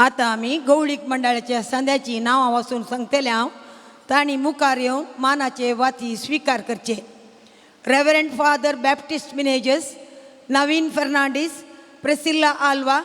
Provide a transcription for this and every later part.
आता आम्ही गवळीक मंडळाच्या संध्याची नांवां वाचून सांगतले हांव तांणी मुखार येवन मानाचे वाती स्वीकार करचे. Reverend father Baptist Menezes, Naveen Fernandes, Priscilla Alva,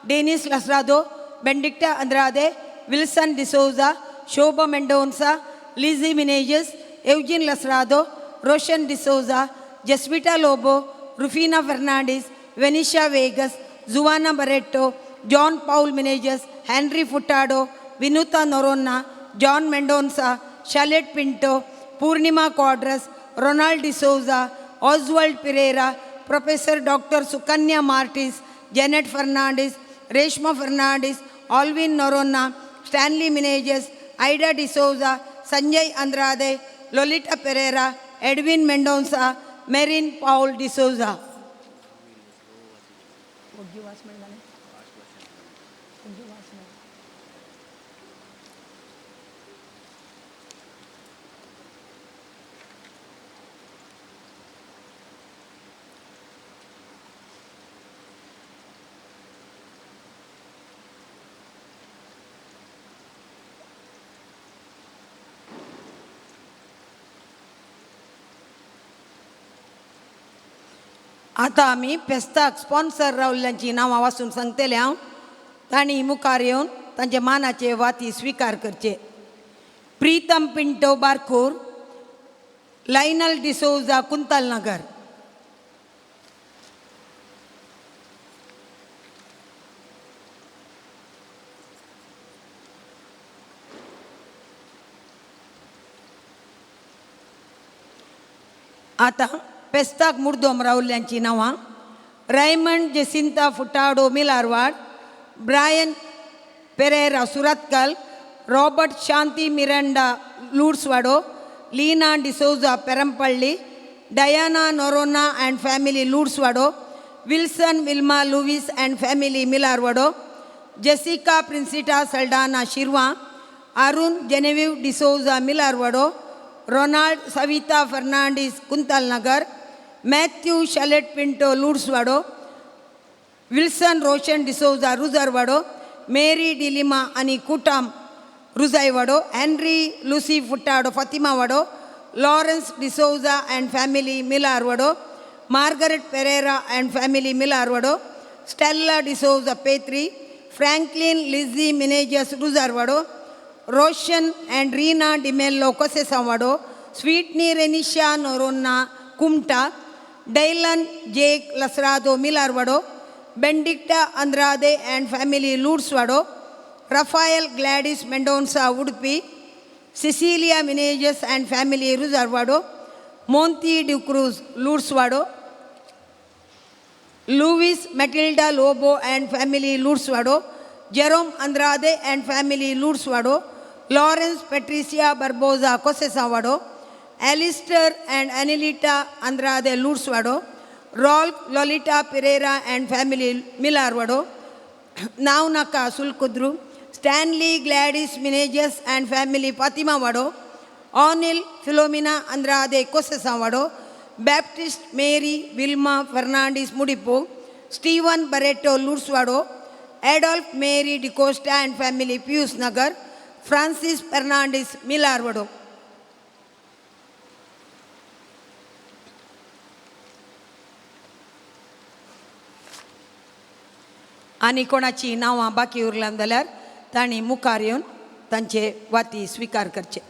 Denis Lasrado, Benedicta Andrade, Wilson D'Souza, Shobha Mendonca, Lizzie Menezes, Eugene Lasrado, Roshan D'Souza, Jeswita Lobo, Rufina Fernandes, Vanisha Vegas, Juvana Barretto, John Paul Menezes, Henry Furtado, Vinuta Noronha, John Mendonca, Charlotte Pinto, Purnima Quadros, Ronald D'Souza, Oswald Pereira, professor doctor Sukanya Martis, Janet Fernandes, Reshma Fernandes, Alwin Noronha, Stanley Menezes, Ida D'Souza, Sanjay Andrade, Lolita Pereira, Edwin Mendonsa, marine पाउल डिसोजा. आता आम्ही फेस्ताक स्पॉन्सर रावल्ल्यांची नांवां वाचून सांगतले हांव तांणी मुखार येवन तांचे मानाचे वाती स्वीकार करचे. Pritam Pinto Barkur, Lionel D'Souza Kuntal Nagar. आता पेस्ताक मुर्दोम रावल्ल्यांची नांवां Raymond Jacinta Furtado Milarwad, Brian Pereira Surathkal, Robert Shanti Miranda Lourdeswado, Leena D'Souza Perampalli, Diana Noronha and family Lourdeswado, Wilson Wilma Lewis and family Milarwado, Jessica Princita Saldanha Shirva, Arun Genevieve D'Souza Milarwado, Ronald Savita Fernandes Kuntal Nagar, Matthew Charlotte Pinto Lourdeswado, Wilson Roshan D'Souza Rujarwado, Mary D'Lima आणि कुटाम Rujaiwado, Henry Lucy फुटाडो फातिमावाडो, Lawrence D'Souza and family Milarwado, Margaret Pereira and family Milarwado, Stella D'Souza Petri, Franklin Lizzie Menezes Rujarwado, Roshan and Reena D'Mello Kosesawado, Sweetney Renisha Noronha Kumta, Dylan Jake Lasrado Milarwado, Benedicta Andrade and family Lourdeswado, Raphael Gladys Mendonca Udupi, Cecilia Menezes and family Rujarwado, Monty D'Cruz Lourdeswado, Lewis Matilda Lobo and family Lourdeswado, Jerome Andrade and family Lourdeswado, Lawrence Patricia Barboza Kosesawado, Alistair and Anilita Andrade Lourdeswado, Rolf लॉलिटा Pereira and family Milarwado, नाव नाका Sulkudru, Stanley Gladys Menezes and family Fatimawado, Onil Philomena Andrade Kosesawado, Baptist Mary Wilma Fernandes Mudipu, Steven Barreto Lourdeswado, Adolf Mary D'Costa and family Pius Nagar, Francis Fernandes Milarwado. आनी कोणाची नांवां बाकी उरलां जाल्यार तांणी मुखार येवन तांचे वाती स्वीकार करचे.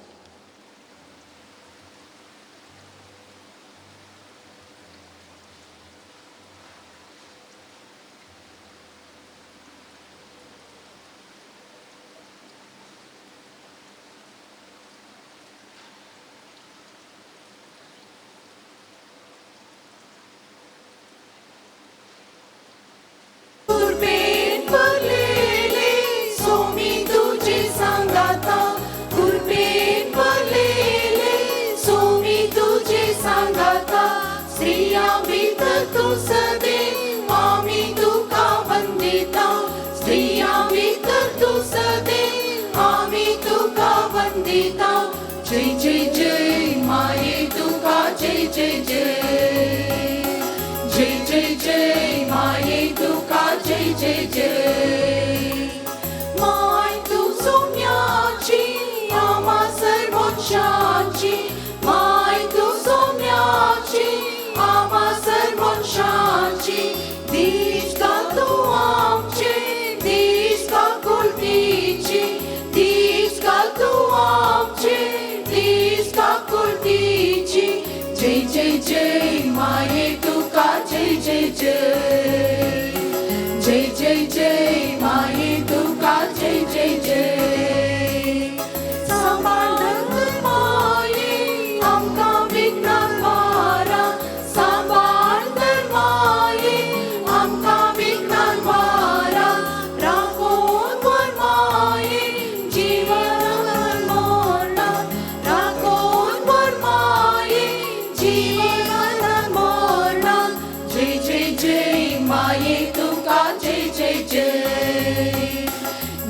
जय जय जय माये तुका जय जय जय, जय जय जय माये तुका जय जय जय.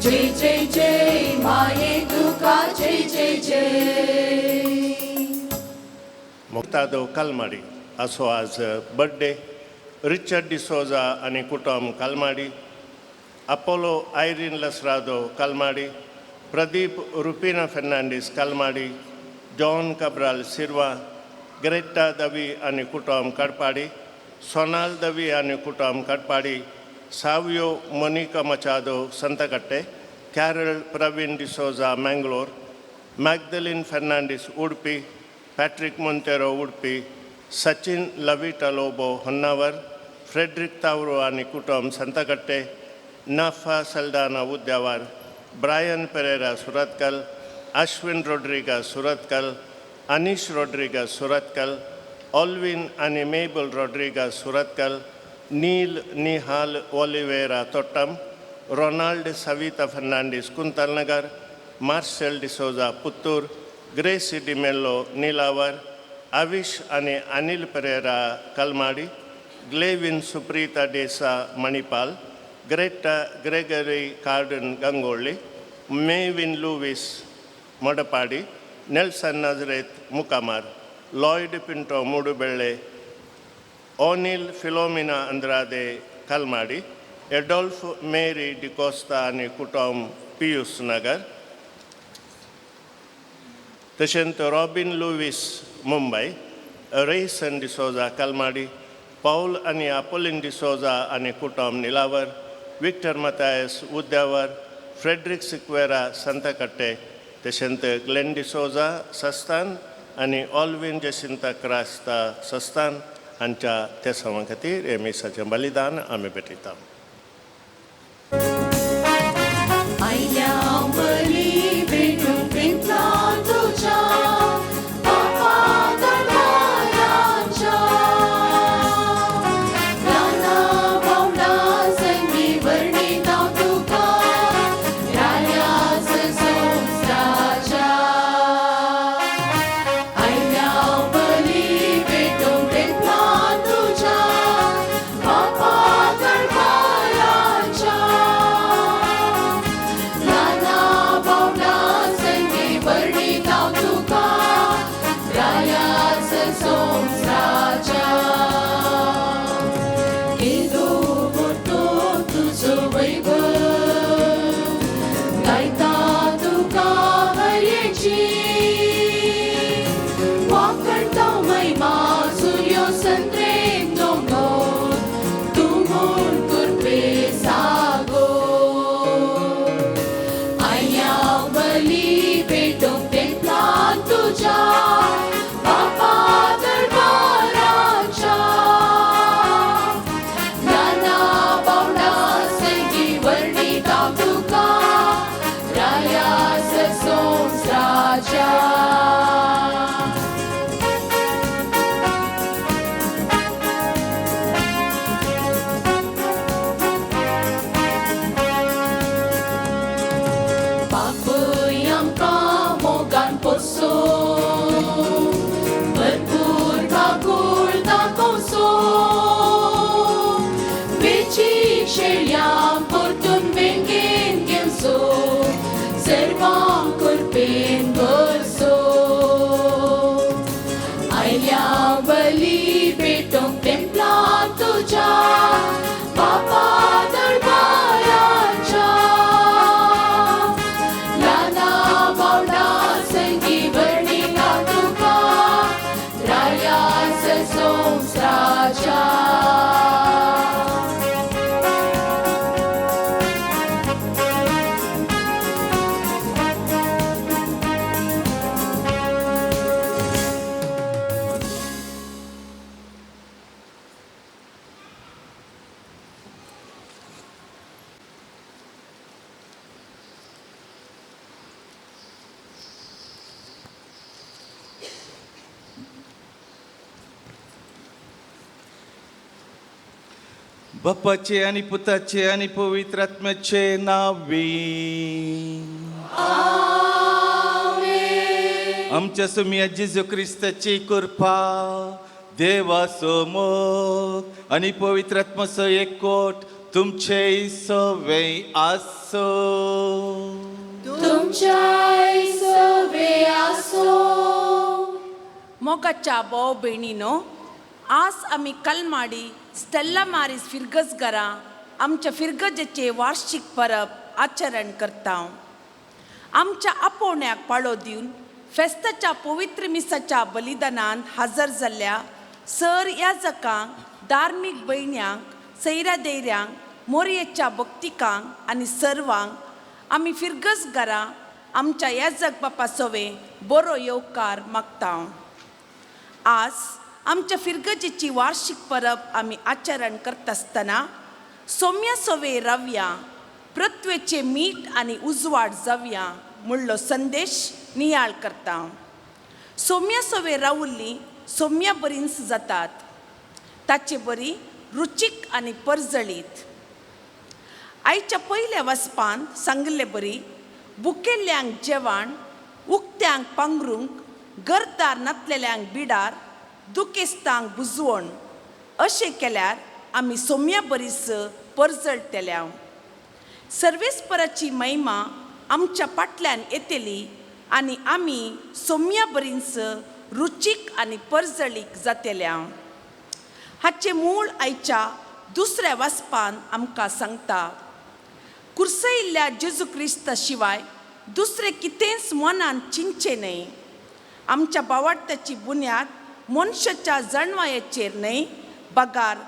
जय जय जय माये तुका जय जय जय मुक्तादो कलमाडी असो आज बर्थडे रिचर्ड डिसोजा आणि कुटुंब Kalmadi Apollo Irene Lasrado Kalmadi Pradeep Rupina Fernandes Kalmadi John Cabral Silva Greta Davy आणि कुटुंब कडपाडी सोनाल दवी आणि कुटुंब Kadpadi Savio Monica Machado Santhekatte Carol Praveen D'Souza Mangalore Magdalene Fernandes Udupi Patrick Monteiro Udupi Sachin Lavita Lobo Honnavar Frederick Tauro आणि कुटुंब Santhekatte Nafa Saldanha Udyavar Brian Pereira Surathkal Ashwin Rodrigues Surathkal Anish Rodrigues Surathkal Alwin आणि Mabel Rodrigues Surathkal Neil Nihal Oliveira तोट्टम Ronald Savita Fernandes Kuntalnagar Marcel D'Souza Puttur Gracy D'Mello Nilavar Avish आणि Anil Pereira Kalmadi Glevin Supreetha D'Sa Manipal Greta Gregory Cardan Gangolli मेविन Lewis Modpadi Nelson Nazareth Mukamar Lloyd Pinto Moodubelle Onil Philomena Andrade Kalmadi Adolf Mary D'Costa आणि कुटुंब पियुस नगर तशेंच Robin Lewis Mumbai Reson D'Souza Kalmadi Paul आणि Apolline D'Souza आणि कुटुंब Nilavar Victor Mathias Udyavar Frederick Sequeira Santhekatte तशेंच Glen D'Souza सस्तान आणि ऑल्विन जसिंता क्रास्ता सस्तान हांच्या त्या सवां खातीर हे मिसाचें बलिदान आमी भेटयता आयल्या बली भेटून प्रेमला तुझ्या बापा दरबाराच्या राना भावना संगी वर्णिता तुका रायास संस्राच्या आयल्या बली भेटून प्रेमला तुझ्या बापा दरबाराच्या नाना भावना संगी वर्णिता तुका रायास संस्राच्या केदो मोठो तुझो वैभव गायता तुका हरेची वाकडता महिमा सूर्यो संत्रेम दोंगो तू म्हूण कुर्पे सागो आया बली भेटून तेंपला तुझ्या बापा दरबाराच्या नाना भावना संगी वर्णिता तुका रायास संस्राच्या Papoy ang kamogan puso Berpur kagul takoso Becik şelyam portun bengin gemso Servang kurpin berso Ayya bali betong templa tuja Bapa darbaracha नाना भावना संगी वर्णिता तुका रायास संस्राच्या बापाचे आणि पुताचे आणि पवित्र आत्म्याचे नावे आमच्या सुमिया जेजू ख्रिस्ताची कृपा देवा समोर आणि पवित्र आत्माचो एकवट तुमचे सोवे आसो तुमच्या सवे आसो. मोगाच्या भाव भयणीनो, आज आमी कलमाडी स्टेल्ला मारिस फिरगज घरा आमच्या फिरगजेचे वार्षिक परब आचरण करता. आमच्या आपोवण्याक पाळो दिवन फेस्ताच्या पवित्र मिसाच्या बलिदानांत हजर जाल्ल्या सर याजकांक, धार्मीक भयण्यांक, सैरा दैऱ्यांक, मोरयेच्या भक्तिकांक आनी सर्वांक आमी फिरगज घरा आमच्या याजक बापा सोवे बरो येवकार मागता. आज आमच्या फिरगजेची वार्षिक परब आमी आचरण करता आसतना सोम्या सोवे रावया, पृथ्वेचे मीठ आनी उजवाड जावया म्हणलो संदेश नियाळ करता. सोम्या सोवे रावुल्ली सोम्या बरींच जातात, ताचे बरी रुचीक आनी परजळीत. आयच्या पयल्या वसपान सांगले बरी भुकेल्ल्यांक जेवण, उक्त्यांक पांगरूंक, गरदार नातलेल्यांक बिडार, दुखेस्तांक बुजवण अशें केल्यार आमी सोम्या बरीस परजळटल्या. सर्वेस्पराची महिमा आमच्या फाटल्यान येतली आनी आमी सोम्या बरींच रुचीक आनी परजळीक जातल्या. हाचे मूळ आयच्या दुसऱ्या वसपान आमकां सांगता. कुर्सयिल्ल्या जेजू क्रिस्ता शिवाय दुसरें कितेंच मनान चिंतचे न्हय. आमच्या भावार्थाची बुन्याद मनशाच्या जणवायेचेर न्हय, बगार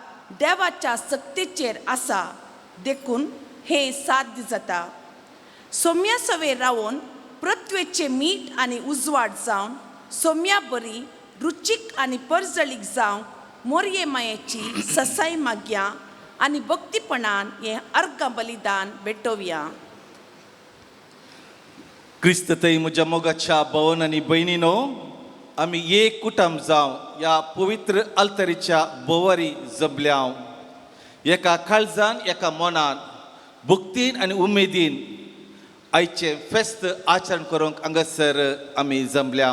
देवाच्या सक्तीचेर आसा. देखून हें साध्य जाता. सोम्या सोवे रावून पृथ्वेचे मीठ आनी उजवाड जावन सोम्या बरी रुचीक आनी परजळीक जावंक मोरये मायेची ससाय मागया आनी भक्तीपणान हें अर्घ बलिदान भेटोवया. क्रिस्ततय म्हज्या मोगाच्या भावन आनी भयणीनो, आमी एक कुटुंब जावं ह्या पवित्र आल्तरीच्या बोवारी जमल्या. एका काळजान एका मनान भक्तीन आनी उमेदीन आयचे फेस्त आचरण करूंक हांगासर आमी जमल्या.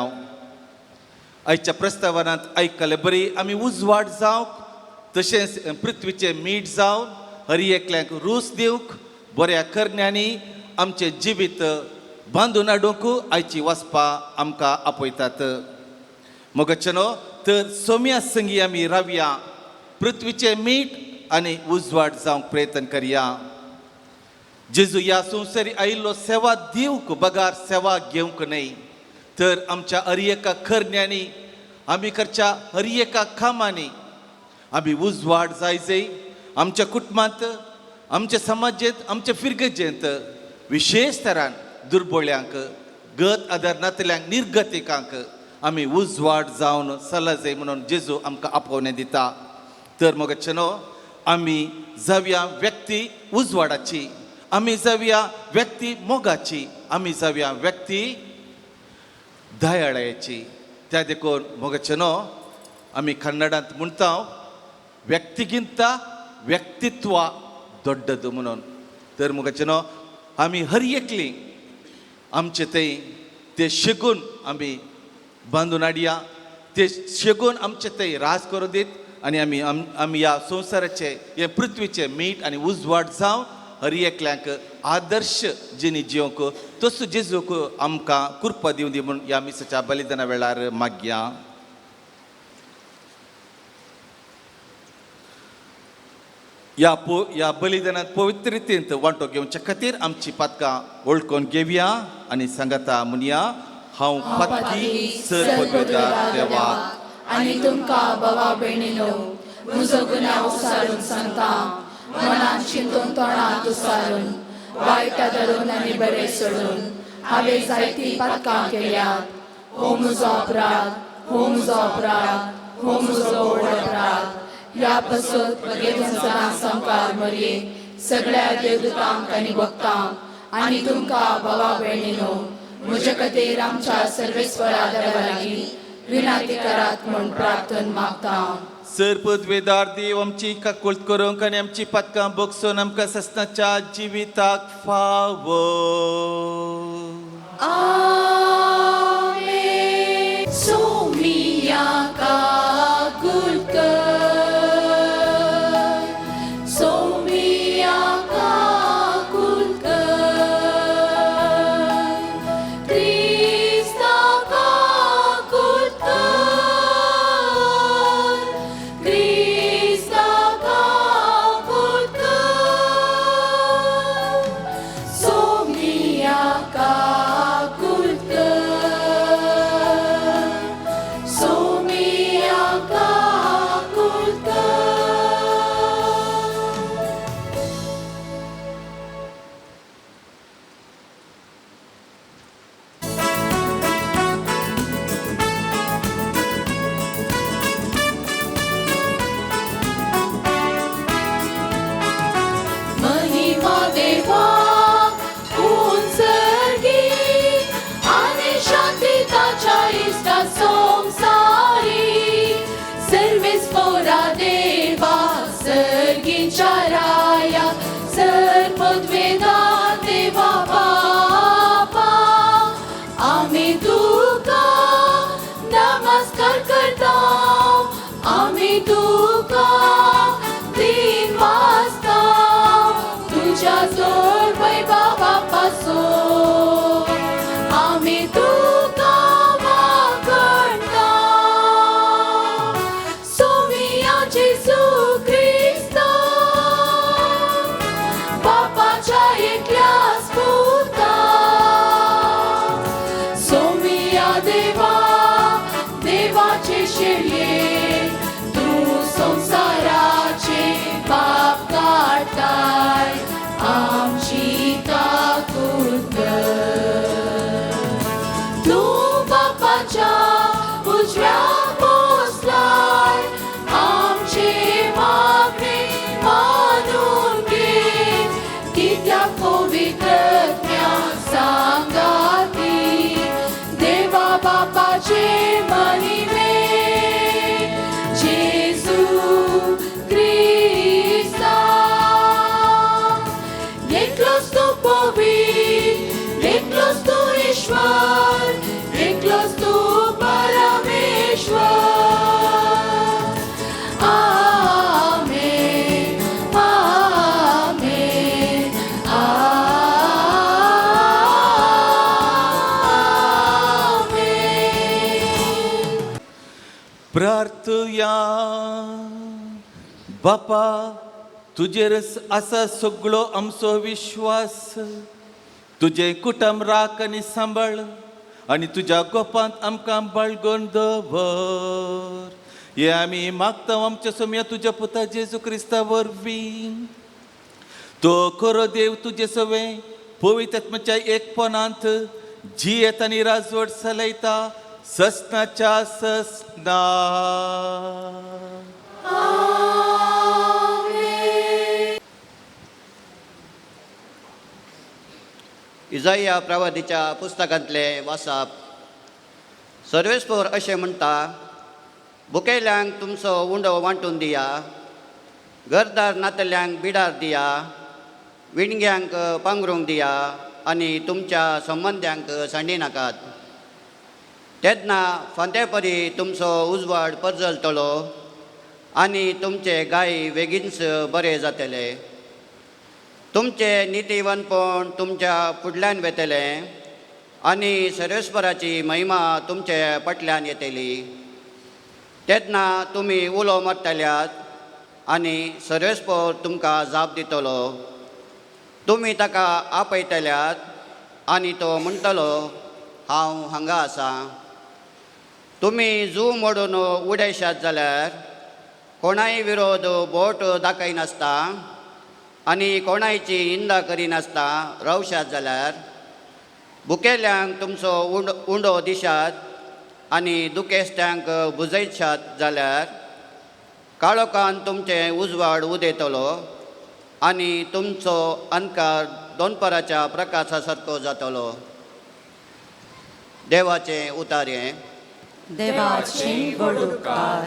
आयच्या प्रस्तावनांत आयकले बरी आमी उजवाड जावंक, तशेंच पृथ्वीचे मीठ जावन हर एकल्याक रूच दिवंक, बऱ्या करण्यांनी आमचें जिवीत बांदून हाडूंक आयची वचपां आमकां आपयतात. मोगाचेनो, तर सोम्या संगी आमी रावया, पृथ्वीचे मीठ आनी उजवाड जावंक प्रयत्न करया. जेजू ह्या संवसारी आयिल्लो सेवा दिवंक, बगार सेवा घेवंक न्हय, तर आमच्या हर एका करण्यांनी, आमी करच्या हर एका कामांनी आमी उजवाड जाय. आमच्या कुटुंबांत, आमच्या समाजांत, आमच्या फिरगजेंत विशेश तरान दुर्बळ्यांक, गत आदार नातल्यांक, निर्गतिकांक आमी उजवाड जावन चला जाय म्हणून जेजू आमकां आपोवणें दिता. तर मोगाचेनो, आमी जावया व्यक्ती उजवाडाची, आमी जावया व्यक्ती मोगाची, आमी जावया व्यक्ती दयाळाची. त्या देखून मोगाचेनो, आमी कन्नडांत म्हणटा व्यक्तीगिंत व्यक्तित्व ದೊಡ್ಡದು म्हणून. तर मोगाचेनो, आमी हर एकली आमचे ते शेगून आमी बांदून हाडया, ते शेगून आमचे थंय राज करूं दीत आनी आमी ह्या संवसाराचे, हे पृथ्वीचे मीठ आनी उजवाड जावन हर एकल्यांक आदर्श जिणी जिवंक तसो जेजूक आमकां कृपा दिवं दी म्हणून ह्या मिसाच्या बलिदाना वेळार मागया. ह्या बलिदानांत पवित्र रितीन वांटो घेवचे खातीर आमची पातकां वळखून घेवया आनी सांगाता म्हणया. हांव पातकी सर पदवेदार देवाक आनी तुमकां भावा भयणीनो म्हजो गुन्यांव उसारून सांगता. मनान चिंतून तोंडांत उसारून, वायटा धरून आनी बरें सोडून हांवें जायतीं पातकां केल्यात. हो म्हजो अपराध, हो म्हजो अपराध, हो म्हजो व्हड अपराध. ह्या पासून बेगीन सदां संकार मरये सगळ्या देवदूतांक आनी भक्तांक आनी तुमकां भावा भयणीनो म्हजे खातीर आमच्या सर्वेस्परा देवा लागीं विनाती करात म्हूण प्रार्थना मागता. सर पदवेदार देव, आमची काकुळट करूंक आनी आमची पातकां बगसून आमकां ससनाच्या जिविताक फावो. आमेन. सोमिया काकुळट कर, सोमिया प्रार्थुया. बापा, तुजेर आसा सगळो आमचो विश्वास. तुजे कुटुंब राख आनी सांबाळ आनी तुज्या गोपांत आमकां बाळगून दवर. हे आमी मागता आमच्या सोम्या तुज्या पुता जेजू क्रिस्ता वरवीं. तो खरो देव तुजे सवे पवित्र आत्म्याच्या एकपणांत जियेत आनी राजवट चलयता ससनाच्या ससना. इजाया प्रवादीच्या पुस्तकांतले वाचप. सर्वेस्पोर अशें म्हणटा, भुकेल्यांक तुमचो उंडो वांटून दिया, घरदार नातल्यांक बिडार दिया, विणग्यांक पांघरूंक दिया आनी तुमच्या संबंद्यांक सांडी नाकात. तेन्ना फांतेपरी तुमचो उजवाड परजळटलो आनी तुमचे गाय बेगीनच बरे जातले. तुमचे नितीवंतपण तुमच्या फुडल्यान वेतलें आनी सर्वेस्पराची महिमा तुमचे फाटल्यान येतली. तेन्ना तुमी उलो मारतल्यात आनी सर्वेस्पर तुमकां जाप दितलो. तुमी ताका आपयतल्यात आनी तो म्हणटलो, हांव हांगा आसा. तुमी जू मोडून उडयशात जाल्यार कोणाय विरोध बोट दाखयनासता आनी कोणायची इंदा करिनासता रावशात जाल्यार भुकेल्यांक तुमचो उंडो दिशात आनी दुखेस्त्यांक बुजयशात जाल्यार काळोखान तुमचे उजवाड उदेतलो आनी तुमचो अंधकार दोनपराच्या प्रकाशा सारको जातलो. देवाचें उतारें. देवाचे वडोदकार.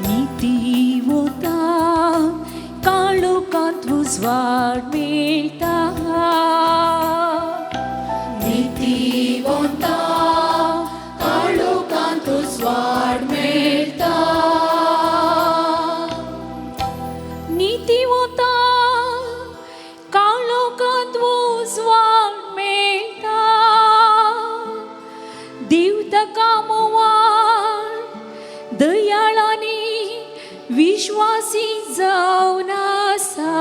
नितीवता काळोखांत उजवाड मेळटा. नितीवता काळोखांत उजवाड मेळटा. नितीवता काळोखांत उजवाड मेळटा. देव ताका मोवाळ दयाळानी विश्वासी जावन आसा.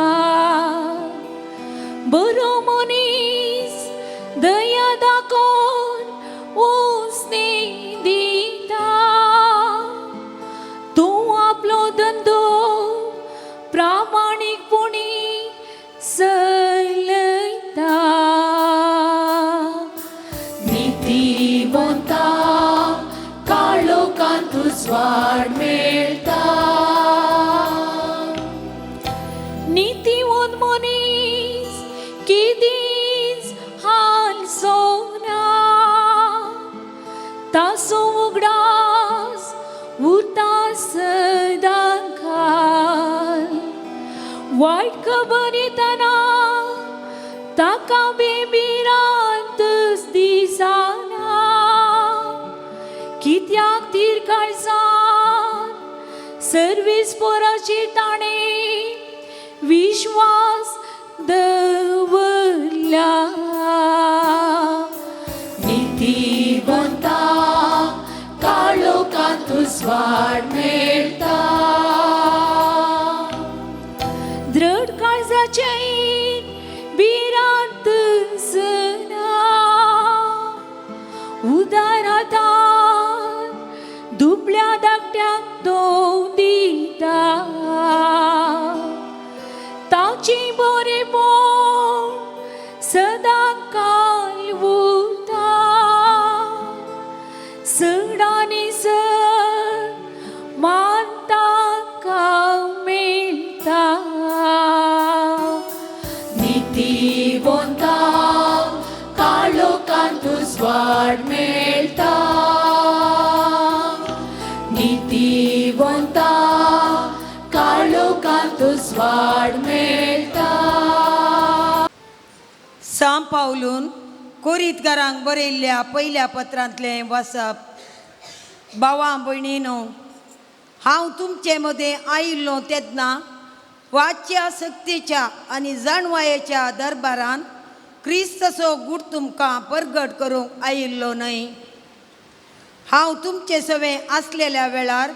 बरो मनीस दया दाखोवन उसने दिता. तो आपलो धंदो प्रामाणीकपणी चलयता. नितीवंता काळोखांत उजवाड मेळटा. नितीवंत मनीस केदींच हालचो ना. ताचो उगडास उरता सदां खाल. वायट खबर येतना ताका बेबिरांतच दिसना. कित्याक तीर काळजान सर्वेस्पराचेर ताणें विश्वास दवरला. नितीवंता काळोखांत उजवाड मेळटा. दृढ काळजाचेर भिरांत सना. उदार हातान दुबळ्या धाकट्यांक तो दिता. ताची बरेपण सदां काल उरता. सडांनी सड मान ताका मेळटा. नितीवंता काळोखांत उजवाड मेळटा. नितीवंता काळोखांत उजवाड मेळटा. साम पावलून कोरीतकारांक बरयल्ल्या पयल्या पत्रांतलें वाचप. भावां भयणीनो, हांव तुमचे मदें आयिल्लो तेन्ना वाच्या सक्तीच्या आनी जाणवायेच्या दरबारान क्रिस्ताचो गूट तुमकां परगट करूंक आयिल्लो न्हय. हांव तुमचे सवे असलेल्या वेळार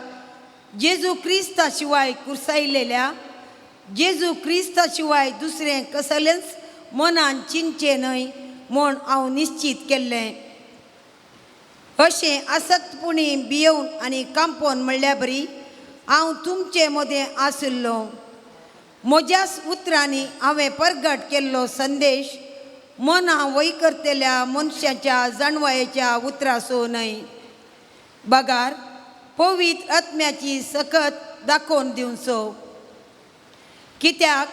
जेजू क्रिस्ता शिवाय कुरसायलेल्या जेजू क्रिस्ता शिवाय दुसरें कसलेंच मनान चिंतचे न्हय म्हूण हांव निश्चित केल्लें. अशें आसक्तपणी भियेवन आनी कांपोवन म्हणल्या बरी हांव तुमचे मदें आशिल्लो. म्हज्याच उतरांनी हांवें परगट केल्लो संदेश मना वैकर्तेल्या मनशाच्या जाणवायेच्या उतरासो न्हय. बगार पवित्र आत्म्याची सकत दाखोवन दिवचो. कित्याक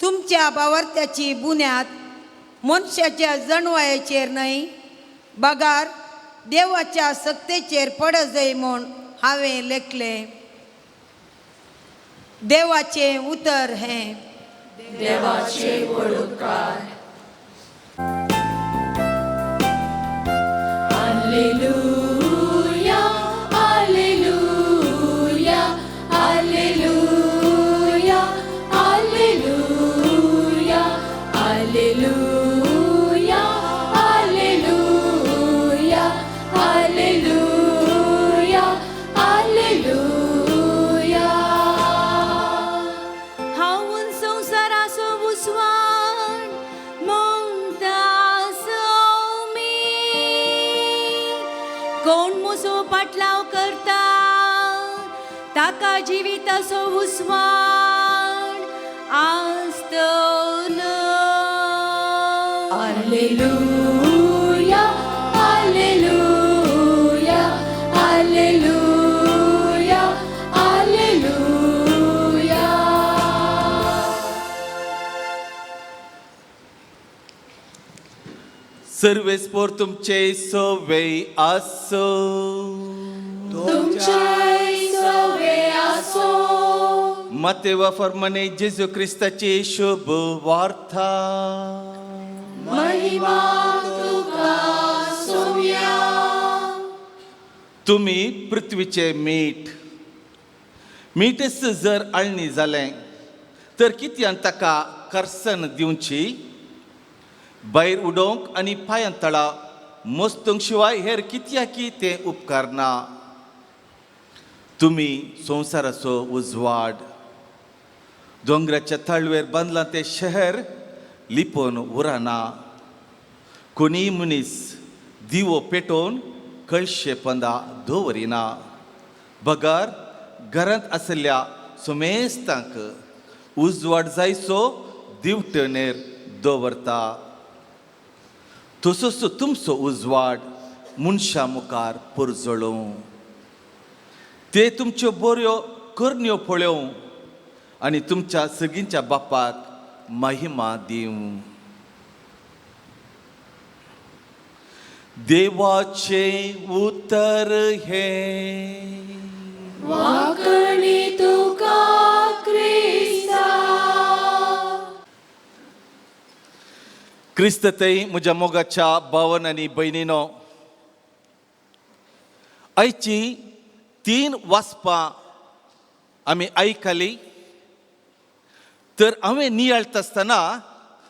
तुमच्या भावार्थ्याची बुन्याद मनशाच्या जणवायेचेर न्हय बगार देवाच्या सक्तेचेर पड जाय म्हूण हांवें लेखलें. देवाचें उतर हें. देवाचे वडोदकार. हालेलुया हालेलुया हालेलुया हालेलुया हालेलुया हालेलुया हालेलुया हालेलुया. हांवून संवसाराचो उजवाड म्हणटा सौमी. कोण म्हजो पाटलाव करता ताका जिविताचो उजवाड आसतलो. हालेलुया हालेलुया हालेलुया हालेलुया. सर्वेस्पोर तुमचे सोवे आसो. तुमचे सवे आसो. मतेवा फर्माने जेजू क्रिस्ताची शुभ वार्ता. महिमा तुका सोम्या. तुम्ही पृथ्वीचे मीठ. मीठच जर आळणी जालें तर कित्यान ताका करसन दिवची. भायर उडोवंक आनी पांयां तळा मस्तूंक शिवाय हेर कित्याकी तें उपकार ना. तुमी संवसाराचो उजवाड. दोंगराच्या तळवेर बांदलां तें शहर लिपोवन उरना. कोणीय मनीस दिवो पेटोवन कळशे पंदा दवरिना. बगार घरांत आसल्या सुमेस्तांक उजवाड जायसो दिवटणेर दवरता. तसोच तुमचो उजवाड मनशा मुखार पुरजळों. ते तुमच्यो बऱ्यो करण्यो पळोवं आनी तुमच्या सगळींच्या बापाक महिमा दिवं. देवाचे उतर हे. वाकणी तुका क्रिस्ता. क्रिस्ततय म्हज्या मोगाच्या भावन आनी भयणीनो, आयची 3 वाचपां आमी आयकली तर हांवें नियाळटा आसतना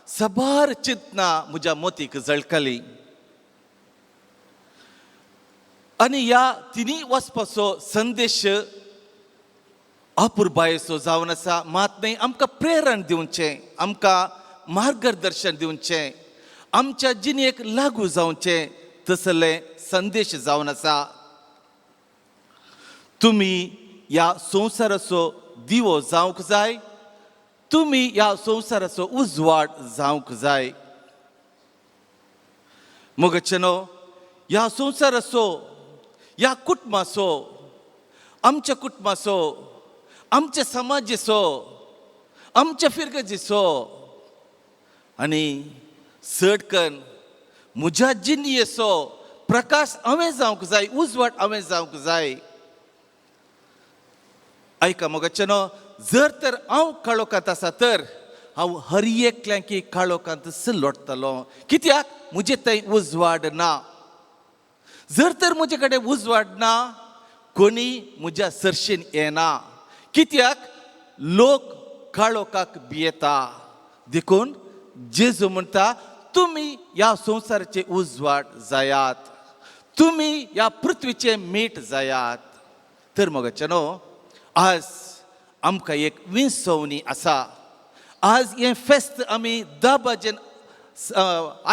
सबार चिंतना म्हज्या मोतीक जळकली. आनी ह्या 3 वाचपाचो संदेश अपुरबायेचो जावन आसा. मात न्हय आमकां प्रेरण दिवचें, आमकां मार्गदर्शन दिवचें, आमच्या जिणेक लागू जावचें तसले संदेश जावन आसा. तुमी ह्या संवसाराचो दिवो जावंक जाय. तुमी ह्या संवसाराचो उजवाड जावंक जाय. मोगचेनो, ह्या संवसाराचो, ह्या कुटुंबाचो, आमच्या कुटुंबाचो, आमच्या समाजाचो, आमच्या फिरगजीचो आनी चडकन म्हज्या जिणयेचो प्रकाश हांवें जावंक जाय, उजवाड हांवें जावंक जाय. आयका मोगाचेनो, जर तर हांव काळोखांत आसा तर हांव हर एकल्यांकी काळोखांत लोटतलो. कित्याक म्हजे थंय उजवाड ना. जर तर म्हजे कडेन उजवाड ना, कोणी म्हज्या सरशेन येना. कित्याक लोक काळोखाक भियेता. देखून जेजू म्हणटा, तुमी ह्या संवसाराचे उजवाड जायात. तुम्ही या पृथ्वीचे मीठ जायात. तर मोगाचेनो आज आमकां एक विंसवणी आसा. आज हें फेस्त आमी 10 बाजेन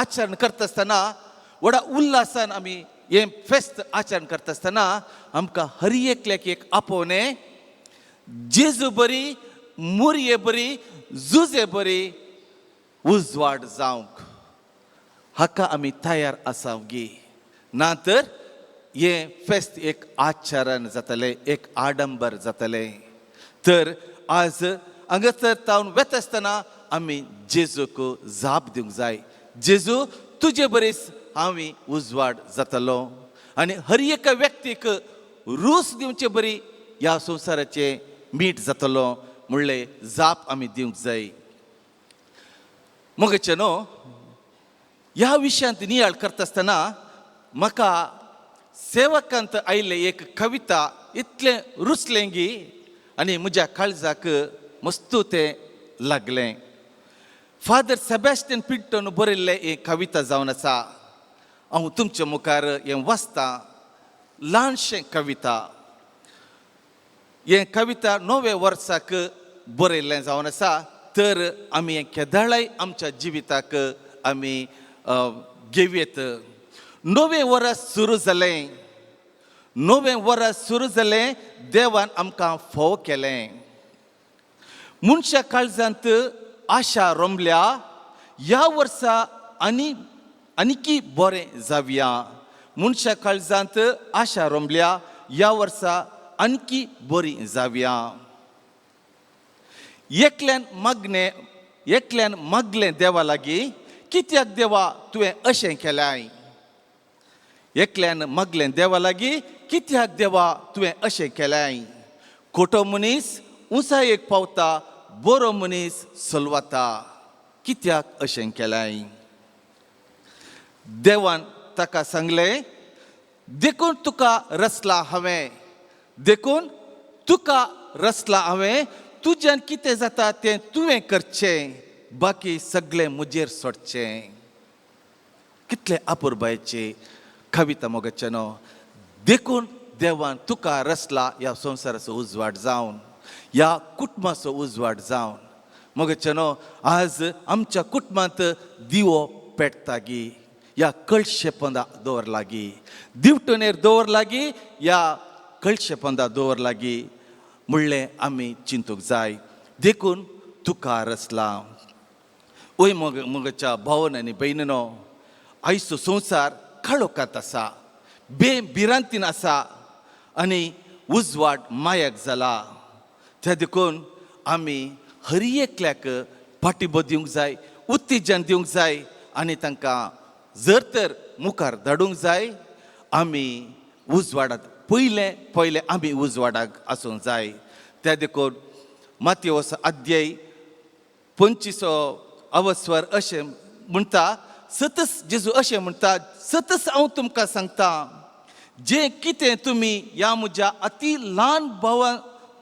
आचरण करता आसतना व्हडा उल्हासान आमी हें फेस्त आचरण करता आसतना आमकां हर एकल्याक एक आपोवणें जेजू बरी, मुरये बरी, जुजे बरी उजवाड जावंक हाका आमी तयार आसावगी. ना तर हें फेस्त एक आचरण जातलें, एक आडंबर जातलें. तर आज हांगासर तावन वेता आसतना आमी जेजूक जाप दिवंक जाय. जेजू तुजे बरेस हांवें उजवाड जातलो आनी हर एका व्यक्तीक रूस दिवचे बरी ह्या संवसाराचे मीठ जातलो म्हणले जाप आमी दिवंक जाय. मोगचेनो ह्या विशयांत नियाळ करता आसतना म्हाका सेवकांत आयिल्ले एक कविता इतलें रुचलें गी आनी म्हज्या काळजाक मस्तू तें लागलें. फादर सेबॅस्टियन पिंटोन बरयल्लें एक कविता जावन आसा. हांव तुमच्या मुखार हें वाचतां. ल्हानशें कविता. हें कविता 9व्या वर्साक बरयल्लें जावन आसा. तर आमी हें केदाळाय आमच्या जिविताक आमी घेवयेत. 9वें वर्स सुरू जालें. 9वें वर्स सुरू जालें. देवान आमकां फोव केलें. मनशा काळजांत आशा रोमल्या ह्या वर्सा आनीकी बरें जावया. मनशा काळजांत आशा रोमल्या ह्या वर्सा आनीकी बरीं जावया. एकल्यान मागलें देवा लागीं कित्याक देवा तुवें अशें केलें. एकल्यान मागलें देवा लागीं कित्याक देवा तुवें अशें केलें. खोटो मनीस उंचायेक पावता, बरो मनीस सलवता. कित्याक अशें केलें. देवान ताका सांगलें देखून तुका रचला हांवें. देखून तुका रचला हांवें. तुज्यान कितें जाता तें तुवें करचें. बाकी सगळें म्हजेर सोडचें. कितलें अपुरबायेचें कविता मोगचेनो. देखून देवान तुका रचला ह्या संवसाराचो उजवाड जावन, ह्या कुटुंबाचो उजवाड जावन. मोगचेनो आज आमच्या कुटुंबांत दिवो पेटता गी. ह्या कळशेपंदा दवरला गी. दिवटोनेर दवरला गी. ह्या कळशेपंदा दवरला गी म्हणलें आमी चिंतूंक जाय. देखून तुका रचला. ओय मोगच्या भावन आनी भयणीनो, आयचो संवसार काळोखांत आसा, बेभिरांतीन आसा आनी उजवाड मायाक जाला. त्या देखून आमी हर एकल्याक पाठिंबो दिवंक जाय, उत्तेजन दिवंक जाय आनी तांकां जर तर मुखार धाडूंक जाय. आमी उजवाडांत पयले आमी उजवाडाक आसूंक जाय. त्या देखून मातयेवस अध्याय 25 अवस्वर अशें म्हणटा. सतस जेजू अशें म्हणटा, सतस हांव तुमकां सांगता, जें कितें तुमी ह्या म्हज्या अति ल्हान भावा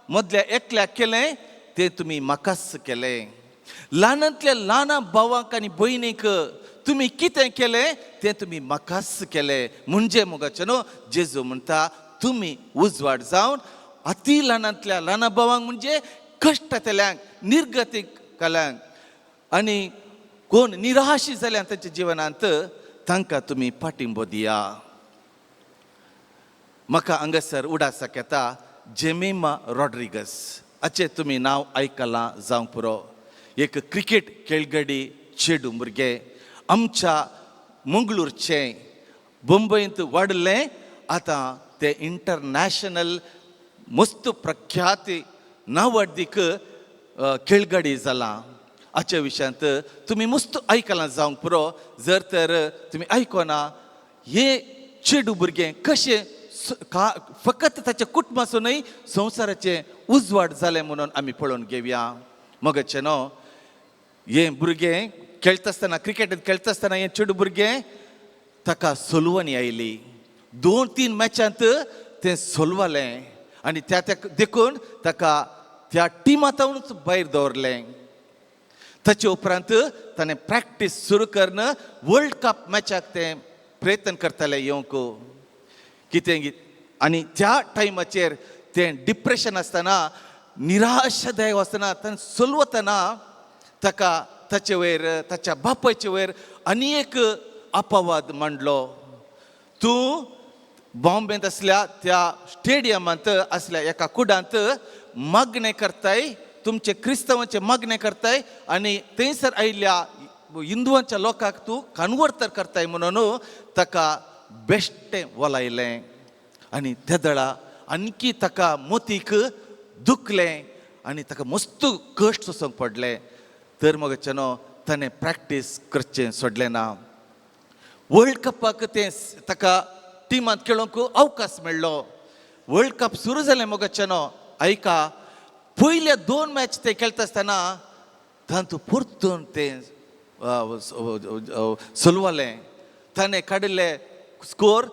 मदल्या एकल्याक केलें तें तुमी म्हाकाच केलें. ल्हानांतल्या ल्हान भावाक आनी भयणीक तुमी कितें केलें तें तुमी म्हाकाच केलें. म्हणजे मोगाचेनो जेजू म्हणटा तुमी उजवाड जावन अति ल्हानांतल्या ल्हान भावांक म्हणजे कश्टांतल्यांक, निर्गतीक काल्यांक आनी कोण निराशी जाल्यात तांच्या जिवनांत तांकां तुमी पाठिंबो दिया. म्हाका हांगासर उडासाक येता जेमिमा रॉड्रिगस हाचें तुमी नांव आयकलां जावंक पुरो. एक क्रिकेट खेळगडी चेडूं भुरगें आमच्या मंगळूरचें मुंबयंत वाडलें. आतां तें इंटरनॅशनल मस्त प्रख्यात नांवड्डीक खेळगडी जालां. हाच्या विशयांत तुमी मस्त आयकलां जावंक पुरो. जर तर तुमी आयकोना हे चेडूं भुरगें कशें फकत ताच्या कुटुंबाचो न्हय संवसाराचें उजवाड जालें म्हणून आमी पळोवन घेवया. मोगचेनो हें भुरगें खेळटा आसतना, क्रिकेट खेळटा आसतना हें चेडूं भुरगें ताका सोलवणी आयली. 2-3 मॅचांत तें सोलवलें आनी त्या देखून ताका त्या टिमांतूच भायर दवरलें. ताचे उपरांत ताणें प्रॅक्टीस सुरू करन वर्ल्ड कप मॅचाक तें प्रयत्न करतालें येवंक. कितें आनी त्या टायमाचेर तें डिप्रेशन आसतना निराशदायक आसतना ताणें चलवतना ताका ताचे वयर ताच्या बापायचे वयर आनी एक अपवाद मांडलो. तूं बॉम्बेंत असल्या त्या स्टेडियमांत असल्या एका कुडांत मागणें करताय, तुमचे क्रिस्तांवांचे मागणें करताय आनी थंयसर आयिल्ल्या हिंदुवांच्या लोकांक तूं कन्वर्टर करताय म्हणून ताका बेश्टें वलायलें. आनी त्या दळा आणकी ताका मोतीक दुखलें आनी ताका मस्त कश्ट सोंसोंक पडलें. तर मगच्यानो ताणें प्रॅक्टीस करचें सोडलें ना. वर्ल्ड कपाक तें ताका टिमांत खेळोंक अवकाश मेळ्ळो. वर्ल्ड कप सुरू जालें मगच्यानो ऐका, पयले 2 मॅच ते खेळटा आसतना तातूंत परतून तें चलवलें. ताणें काडिल्ले स्कोर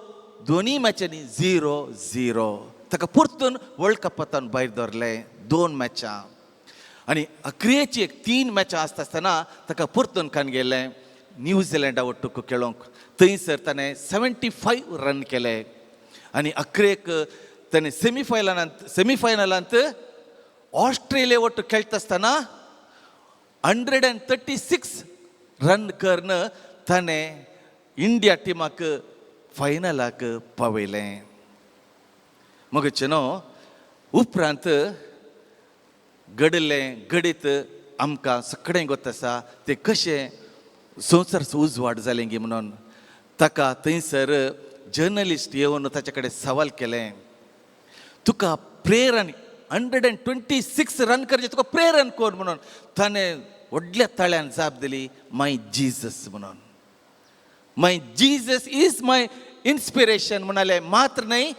दोनी मॅचांनी 0-0. ताका परतून वर्ल्ड कपांतल्यान भायर दवरलें 2 मॅचां. आनी अक्रियेची 3 मॅचां आसता आसतना ताका परतून कान गेलें न्यूझिलंडा वट्टूक खेळोंक. थंयसर ताणें 75 रन केले. आनी अक्रेक ताणें सेमीफायनलांत ऑस्ट्रेलिया वट्ट खेळटा आसतना 136 रन करून ताणें इंडिया टिमाक फायनलाक पावयलें. मगच्यानो उपरांत घडीत आमकां सगळें गोत आसा तें कशें संवसार उजवाड जालें गी म्हणून. ताका थंयसर जर्नलिस्ट येवन ताचे कडेन सवाल केलें, तुका प्रेरण 126 रन करचे तुका प्रेरण कोण म्हणून. ताणें व्हडल्या ताळ्यान जाप दिली, माय जिजस म्हणून. माय जिजस इज माय इन्स्पिरेशन म्हणाले. मात्र न्हय,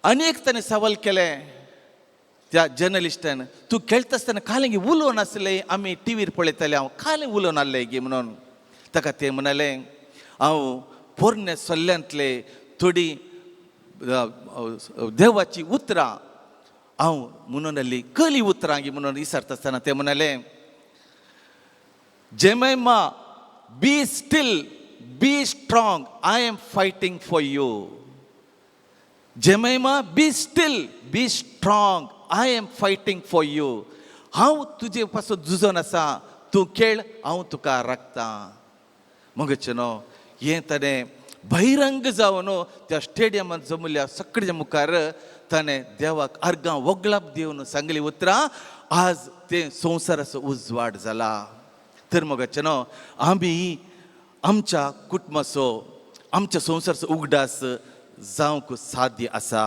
अनेक ताणें सवाल केलें त्या जर्नलिस्टान, तूं खेळटा आसतना कालें गी उलोवन आसलें, आमी टीव्हीर पळयताले, हांव कालें उलोवन आसलें गी म्हणून. ताका तें म्हणालें, हांव पोरण्या सल्ल्यांतले थोडी देवाची उतरां हांव म्हणून आसली, कली उतरां गी म्हणून विचारता आसतना तें म्हणालें, Jemima be still be strong, I am fighting for you. Jemima be still be strong, I am fighting for you. हांव तुजे पासून झुजोन आसा, तूं खेळ, हांव तुका राखतां. मगच्यानो हें ताणें बहिरंग जावन त्या स्टेडियमांत जमल्या सगळ्या मुखार ताणें देवाक अर्गां वगळाप दिवन सांगली उतरां. आज तें संवसाराचो उजवाड जाला. तर मगच्यानो आमी आमच्या कुटुंबाचो आमच्या संवसाराचो उगडास जावंक साध्य आसा.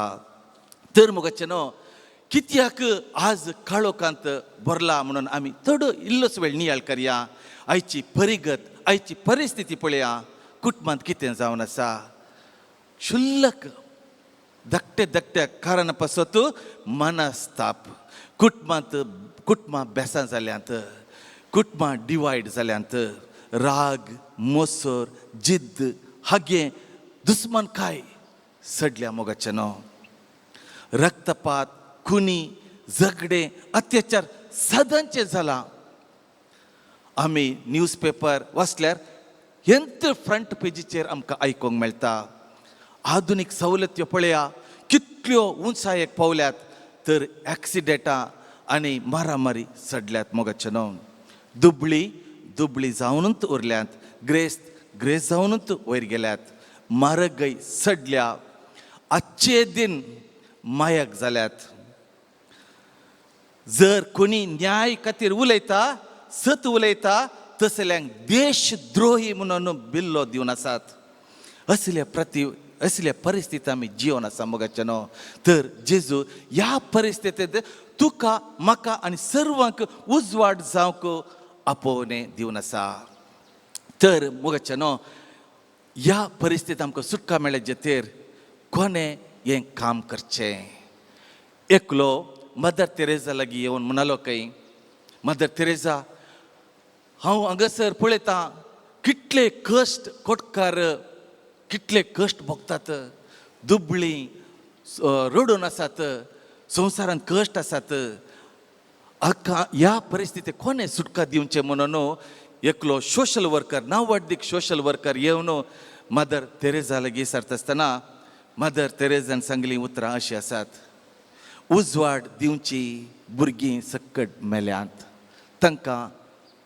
तर मगच्यानो कित्याक आज काळोखांत भरला म्हणून आमी थोडो इल्लोच वेळ नियाळ करया. आयची परिगत, आयची परिस्थिती पळया. कुटुंबांत कितें जावन आसा. क्षुल्लक धाकट्या कारणा पासत मनस्ताप. कुटुंबां बेसां जाल्यांत, कुटुंबां डिवायड जाल्यांत, राग, मोसोर, जिद्द, हागे, दुस्मानकाय सडल्या मोगाच्यानो. रक्तपात, खुनी, झगडे, अत्याचार सदांचे जाला. आमी न्यूजपेपर वाचल्यार हेंत फ्रंट पेजीचेर आमकां आयकूंक मेळटा. आधुनीक सवलत्यो पळया कितल्यो उंचायेक पावल्यात. तर एक्सिडेंटां आनी मारामारी सडल्यात मोगाच्यानो. दुबळी जावनूच उरल्यात, ग्रेस्त जावनूच वयर गेल्यात. म्हारगाय सडल्या. आजचे दिन मायक जाल्यात. जर कोणी न्याय खातीर उलयता, सत उलयता, तसल्यांक देशद्रोही म्हणून बिल्लो दिवन आसात. असल्या परिस्थितींत आमी जिवन आसा मोगाच्यानो. तर जेजू ह्या परिस्थितींत तुका, म्हाका आनी सर्वांक उजवाड जावंक आपोवणें दिवन आसा. तर मोगाच्यानो ह्या परिस्थितींत आमकां सुटका मेळ्ळे जेतेर कोणें हें काम करचें. एकलो मदर तेरेजा लागीं येवन म्हणलो खंय, मदर तेरेजा, हांव हांगासर पळयतां कितले कश्ट कोटकार कितले कश्ट भोगतात. दुबळीं रडून आसात, संवसारांत कश्ट आसात. ह्या परिस्थितीक कोणें सुटका दिवचें म्हणून एकलो सोशल वर्कर, नांवड्डीक सोशल वर्कर येवन मदर तेरेजा लागीं सरता आसतना मदर तेरेजान सांगली उतरां अशीं आसात. उजवाड दिवची भुरगीं सक्कट मेल्यांत, तांकां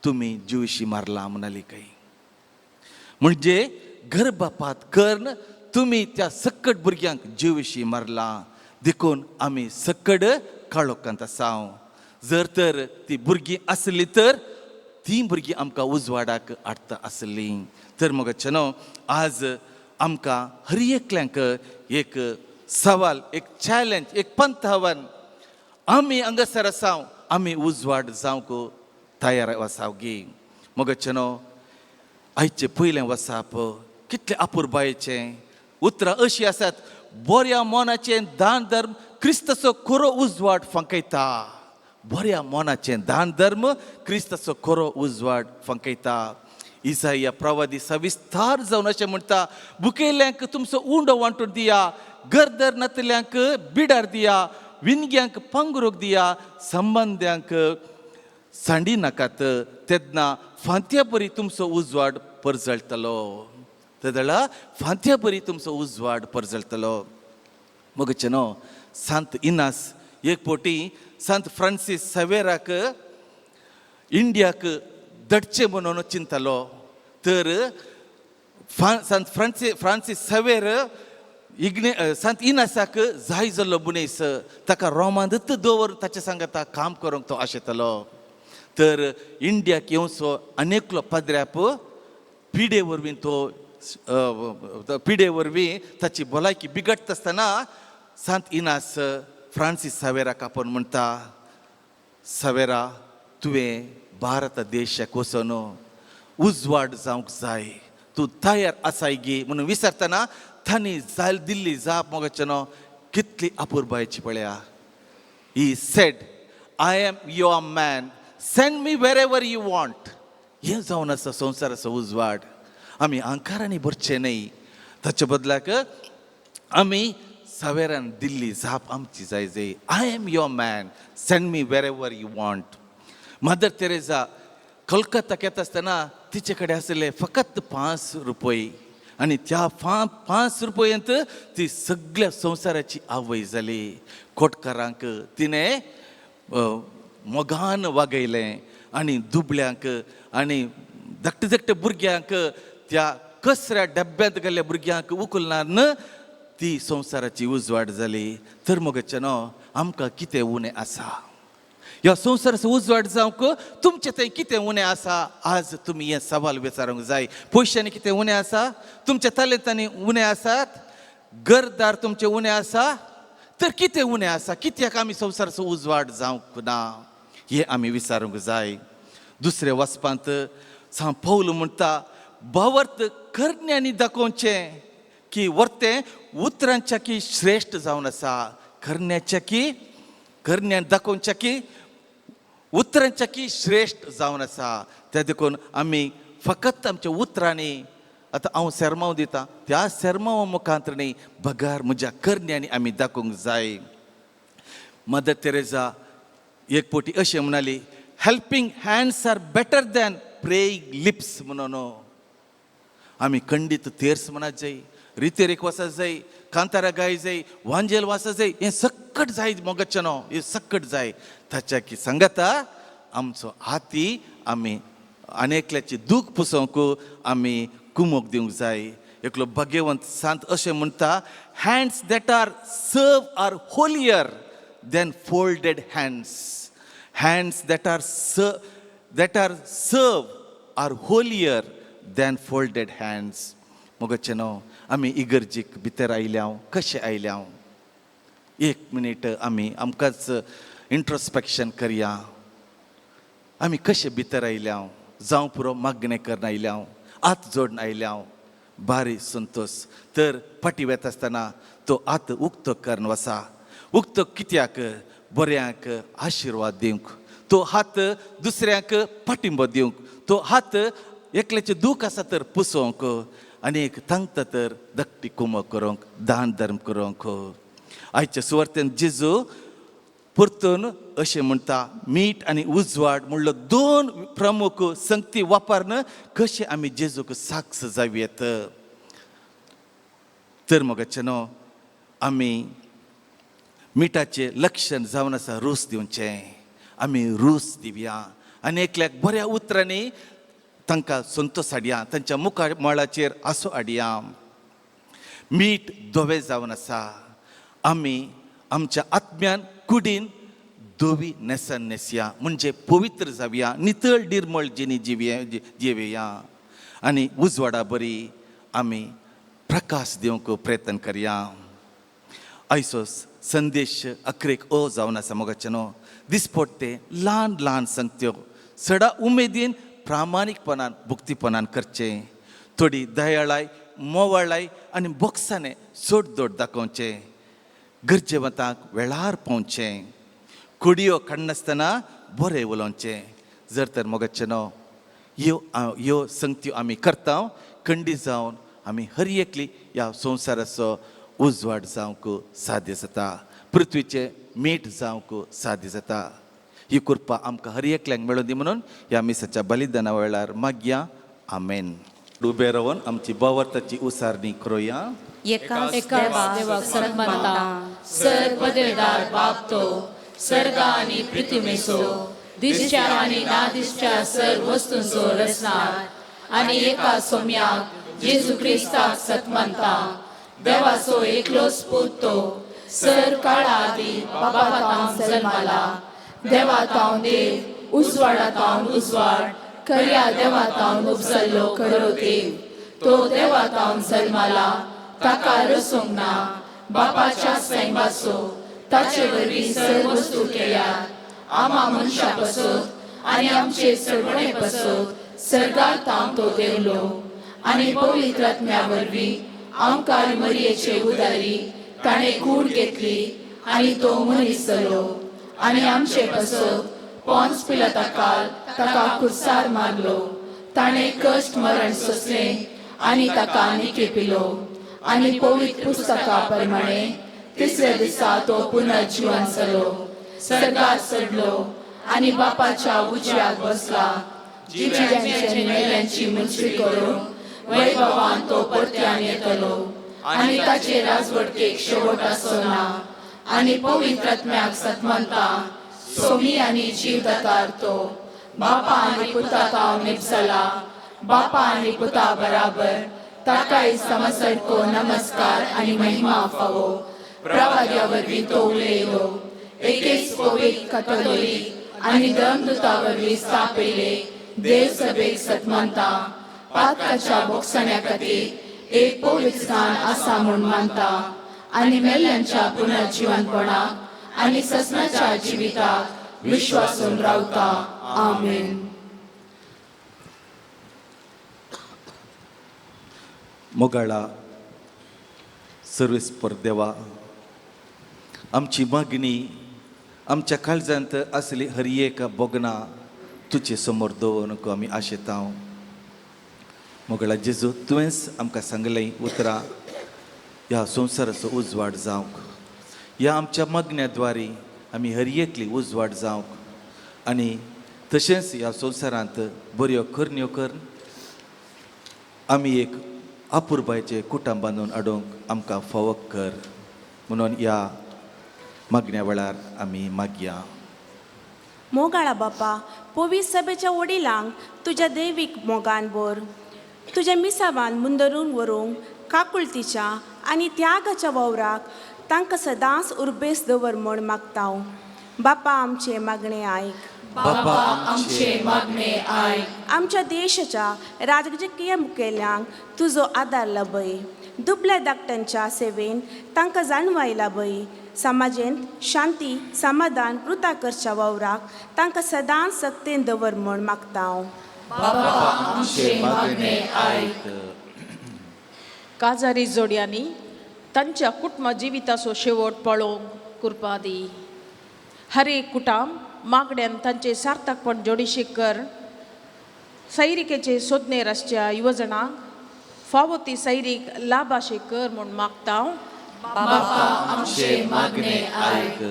तुमी जिवशी मारला म्हणाली काही. म्हणजे गर्भपात कर्ण तुमी त्या सक्कट भुरग्यांक जिवशी मारला, देखून आमी सक्कट काळोखांत आसाव. जर तर ती भुरगीं आसली तर ती भुरगीं आमकां उजवाडाक हाडटा आसलीं. तर मोगचनो आज आमकां हर एकल्यांक एक सवाल, एक चॅलेंज, एक पंथ आव्हान. आमी हांगासर आसाव, आमी उजवाड जावंक तयार आसाव गी. मोगचनो आयचें पयलें वसाप कितलें अपुरबायेचें. उतरां अशीं आसात. बऱ्या मोनाचें दान धर्म क्रिस्ताचो खरो उजवाड फंकयता. बऱ्या मोनाचें दान धर्म क्रिस्ताचो खरो उजवाड फंकयता. इसाया प्रवादी सविस्तार जावन अशें म्हणटा, भुकेल्यांक तुमचो उंडो वांटून दिया, गरदर नतल्यांक बिडार दिया, विणग्यांक पांगरूक दिया, संबंद्यांक सांडी नाकात, तेन्ना फांत्या बरी तुमचो उजवाड परजळटलो. तेदळा फांत्या बरी तुमचो उजवाड परजळटलो. मोगचनो सांत इनास एक पोटी सांत फ्रांसीस सवेराक इंडियाक धाडचें म्हणून चिंतलो. तर सांत फ्रांसीस सवेर सांत इनासाक जाय जाल्लो बुनेस, ताका रोमांत दवरून ताच्या सांगाता काम करूंक तो आशेतलो. तर इंडियाक येवचो अनेकलो पदऱ्याप पिडे वरवीं पिडे वरवीं ताची भलायकी बिगडत आसतना सांत इनास फ्रांसीस सवेराक आपोवन म्हणटा, सवेरा तुवें भारत देशाक वचून उजवाड जावंक जाय, तूं तयार आसाय गी म्हणून विचारतना तांणी जाय दिल्ली जाप मोगचनो कितली अपुरबायची पळया. He said, I am your man, send me wherever you want. हें जावन आसा संवसाराचो उजवाड. आमी अहंकारांनी भरचे न्हय, ताचे बदलाक आमी सवेरान दिल्ली जाप आमची जाय जाय. I am your man, send me wherever you want. Mother Teresa कलकत्ताक येता आसतना तिचे कडेन आसले फकत 5 रुपये, आनी त्या 5 रुपयांत ती सगळ्या संवसाराची आवय जाली. खोटकारांक तिणें मोगान वागयलें, आनी दुबळ्यांक आनी धाकटे धाकटे भुरग्यांक, त्या कसऱ्या डब्यांत गेल्ल्या भुरग्यांक उखलनान ती संवसाराची उजवाड जाली. तर मोगचनो आमकां कितें उणें आसा? ह्या संवसाराचो उजवाड जावंक तुमचें थंय कितें उणें आसा? आज तुमी हें सवाल विचारूंक जाय. पयशांनी कितें उणें आसा? तुमच्या तालेंतांनी उणें आसात? घरदार तुमचें उणें आसा? तर कितें उणें आसा? कित्याक आमी संवसाराचो उजवाड जावंक ना? हें आमी विचारूंक जाय. दुसऱ्या वचपांत सांत पौल म्हणटा, भावार्थ करण्यांनी दाखोवचें की वर्तें उतरांच्या की श्रेश्ठ जावन आसा. करण्यान दाखोवचें की उतरांच्या की श्रेश्ठ जावन आसा. त्या देखून आमी फकत आमच्या उतरांनी, आतां हांव सेरमांव दितां, त्या सेरमांवा मुखांतर न्ही, भगार म्हज्या करण्यांनी आमी दाखोवंक जाय. मदर तेरेजा एक पोटी अशें म्हणाली, helping hands are better than praying lips म्हणून. आमी खंडीत तेर्स म्हणत जाय, रितेरेक वचत जाय, कांतारा गाय जाय, वांजेल वाचत जाय, हें सक्कट जाय मोगचनो, हें सक्कट जाय. ताच्या की सांगता आमचो हाती आमी अनेकल्याची दूख पुसोवंक आमी कुमोक दिवंक जाय. एकलो भगवंत सांत अशें म्हणटा, hands that are serve are holier than folded hands. Hands that are serve are holier than folded hands. मोगचनो आमी इगर्जीक भितर आयल्याव कशें आयल्याव? 1 मिनीट आमी आमकांच इंट्रोस्पेक्शन करया. आमी कशें भितर आयल्याव? जावं पुरो मागणें करून आयल्याव, हात जोडून आयल्याव, बारी संतोश. तर फाटी वेता आसतना तो हात उक्तो करून वसा. उक्तो कित्याक? बऱ्यांक आशिर्वाद दिवंक. तो हात दुसऱ्यांक पाठिंबो दिवंक. तो हात एकल्याचें दूख आसा तर पुसोवंक, आनीक तांकां तर धाकटी कुमो करूंक, दान धर्म करूंक. आयच्या सुवार्थेन जेजू परतून अशें म्हणटा, मीठ आनी उजवाड म्हणलो 2 प्रमुख संगती वापरून कशें आमी जेजूक साक्ष जावयेत. तर मोगचनो आमी मिठाचे लक्षण जावन आसा रूस दिवचें. आमी रूस दिवया आनी एकल्याक बऱ्या उतरांनी तांकां संतोश हाडया, तांच्या मुखा मळाचेर आसो हाडया. मीठ धवे जावन आसा. आमी आमच्या आत्म्यान कुडीन धवी नेसन नेसया, म्हणजे पवित्र जावया, नितळ निर्मळ जिणी जिवेया आनी उजवाडा बरी आमी प्रकाश दिवंक प्रयत्न करया. आयचो संदेश अकरेक ओ जावन आसा मोगाचेनो. दिसपट ते ल्हान ल्हान संगत्यो सडा उमेदीन प्रामाणीकपणान भुक्तीपणान करचें. थोडी दयाळाय, मोवाळाय आनी बोक्साने सोडदोड दाखोवचें. गरजेवंतांक वेळार पावचें. कुडयो काडनासतना बरें उलोवचें. जर तर मोगाचेनो ह्यो संगत्यो आमी करता, खंडी जावन आमी हर एकली ह्या संवसाराचो उजवाड जावंक साध्य जाता. पृथ्वीचें मीठ जावंक साध्य जाता. ही कृपा आमकां हर एकल्यांक मेळूं दी म्हणून ह्या मिसाच्या बलिदाना वेळार मागया. आमेन. उबे रावन आमची भावार्थाची उसारणी करूया. एकाच देवाक सन्मानता सर्व देवदार बाप तो सर्ग आनी पृथ्वीमेचो दिसच्या आनी नादिसच्या सर्व वस्तूंचो रचणार आनी एका सोम्याक जेजू क्रिस्ताक सन्मानता देवाचो एकलोच पूत तो सर काळा आदी बापातावन जल्माला देवातावन देव उजवाडातावन उजवाड खऱ्या देवातावन उपजल्लो खरो देव तो देवातावन जल्माला ताका रसूंक ना बापाच्या सैमाचो ताचे वरवीं सर्व वस्तू केल्यात. आमा मनशां पासत आनी आमचे चळवळे पासत सर्गार तावन तो देवलो आनी पवित्र आत्म्या वरवीं आमकां मरयेचे उदारी ताणें कूड घेतली आनी तो मनीस जालो आनी आमचे पासत पोंच पिलाताकाल ताका खुर्सार मारलो. ताणें कश्ट मरण सोंसलें आनी ताका निके पिलो आनी पवित्र पुस्तका प्रमाणे तिसऱ्या दिसा तो पुनर्जीवन जालो, सर्गार चडलो आनी बापाच्या उजव्याक बसला. जिव्यांची मेल्यांची मुंचरी करून वैभवान तो परत्यान येतलो आनी ताचे राजवटकेक शेवट आसना. आनी पवित्र आत्म्याक सन्मानता सोमी आनी जीव दातार तो बापा आनी पुता ताव निपजला बापा आनी पुता बराबर ताकाय समसरको नमस्कार आनी महिमा फावो. प्रवाद्या वरवीं तो उलयलो एकेच पवित्र कॅथोलिक आनी धर्मदूता वरवीं स्थापिल्ले देव सभेक सन्मानता. पातकाच्या बोगसण्या खातीर एक पवित्र स्थान आसा म्हूण मानता आनी मेल्ल्यांच्या पुनर्जीवनपणाक आनी ससनाच्या जिविताक विश्वासून रावता. आमेन. मोगाळा सर्वेस्पर देवा, आमची मागणी आमच्या काळजांत असली हर एक बोगना तुजे समोर दवरूंक आमी आशेता. मोगाळा जेजू, तुवेंच आमकां सांगलें उतरां ह्या संवसाराचो उजवाड जावंक. ह्या आमच्या मागण्याद्वारे आमी हर एकली उजवाड जावंक आनी तशेंच ह्या संवसारांत बऱ्यो करण्यो कर आमी एक आपुरबायचें कुटुंब बांदून हाडूंक आमकां फावो कर म्हणून ह्या मागण्या वेळार आमी मागया. मोगाळा बापा, पवित्र सभेच्या वडिलांक तुज्या दैवीक मोगान भर. तुज्या मिसावान मुंदरून व्हरूंक काकुळतीच्या आनी त्यागाच्या वावराक तांकां सदांच उर्बेस दवर म्हूण मागता. बापा, आमचे मागणे आयक. बापा, आमचे मागणे आयक. आमच्या देशाच्या राजकीय मुखेल्यांक तुजो आदार लाभय. दुबल्या धाकट्यांच्या सेवेन तांकां जाणवाय लाभय. समाजेंत शांती समाधान वृता करच्या वावराक तांकां सदांच सक्तेन दवर म्हूण मागता. बापा, आमचे मागणे आयक. काजारी जोड्यांनी तांच्या कुटुंब जिविताचो शेवट पळोवंक कृपा दी. हर एक कुटुंब मागण्यान तांचे सार्थकपण जोडीशीक कर. सैरिकेचे सोदनेर आसच्या युवजणांक फावो ती सैरीक लाभाशे कर म्हूण मागता. बापा, आमचे मागणे आयक.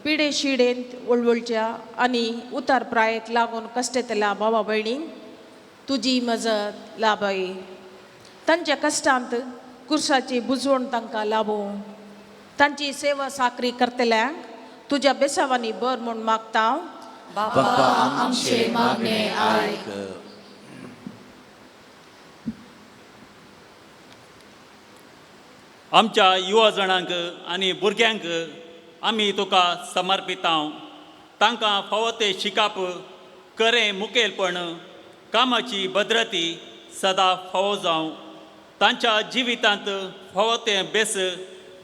पिडे शिडेंत वळवळच्या आनी उतार प्रायेक लागून कश्टेतल्या भावा भयणींक तुजी मजत लाभय. तांच्या कश्टांत कुर्साची बुजवण तांकां लाभो. तांची सेवा साकरी करतल्यांक तुज्या बेसावांनी बर म्हूण मागता बापा आमचे मागणे आयक. आमच्या युवा जाणांक आनी भुरग्यांक आमी तुका समर्पितांव. तांकां फावो ते शिकाप, खरें मुखेलपण, कामाची भद्रती सदां फावो जावं. तांच्या जिवितांत फावो ते बेस,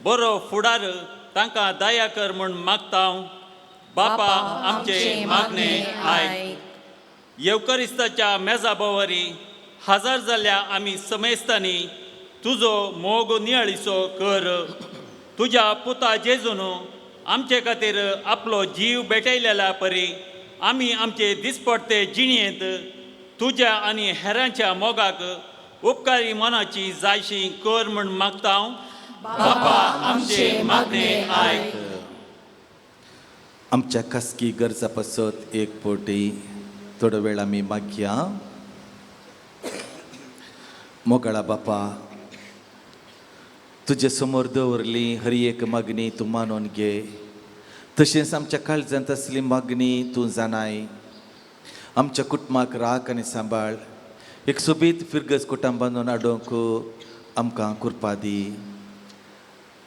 बरो फुडार तांकां दया कर म्हूण मागतां. बापा आमचे मागणे आयक. येवकरिस्ताच्या मेजा बोवारी हजर जाल्ल्या आमी समेस्तांनी तुजो मोग नियाळीचो कर. तुज्या पुता जेजून आमचे खातीर आपलो जीव भेटयलेल्या परी आमी आमचे दिसपडते जिणेंत तुज्या आनी हेरांच्या मोगाक उपकारी मनाची जायशी कर म्हूण मागता. बापा आमचे मागणे आयक. आमच्या खासगी गरजा पासत एक पोटी थोडो वेळ आमी मागया. मोगाळा बापा, तुजे समोर दवरली हर एक मागणी तूं मानून घे. तशेंच आमच्या काळजांत असली मागणी तूं जाणाय. आमच्या कुटुंबाक राख आनी सांबाळ. एक सोबीत फिरगस कुटुंब बांदून हाडूंक आमकां कृपा दी.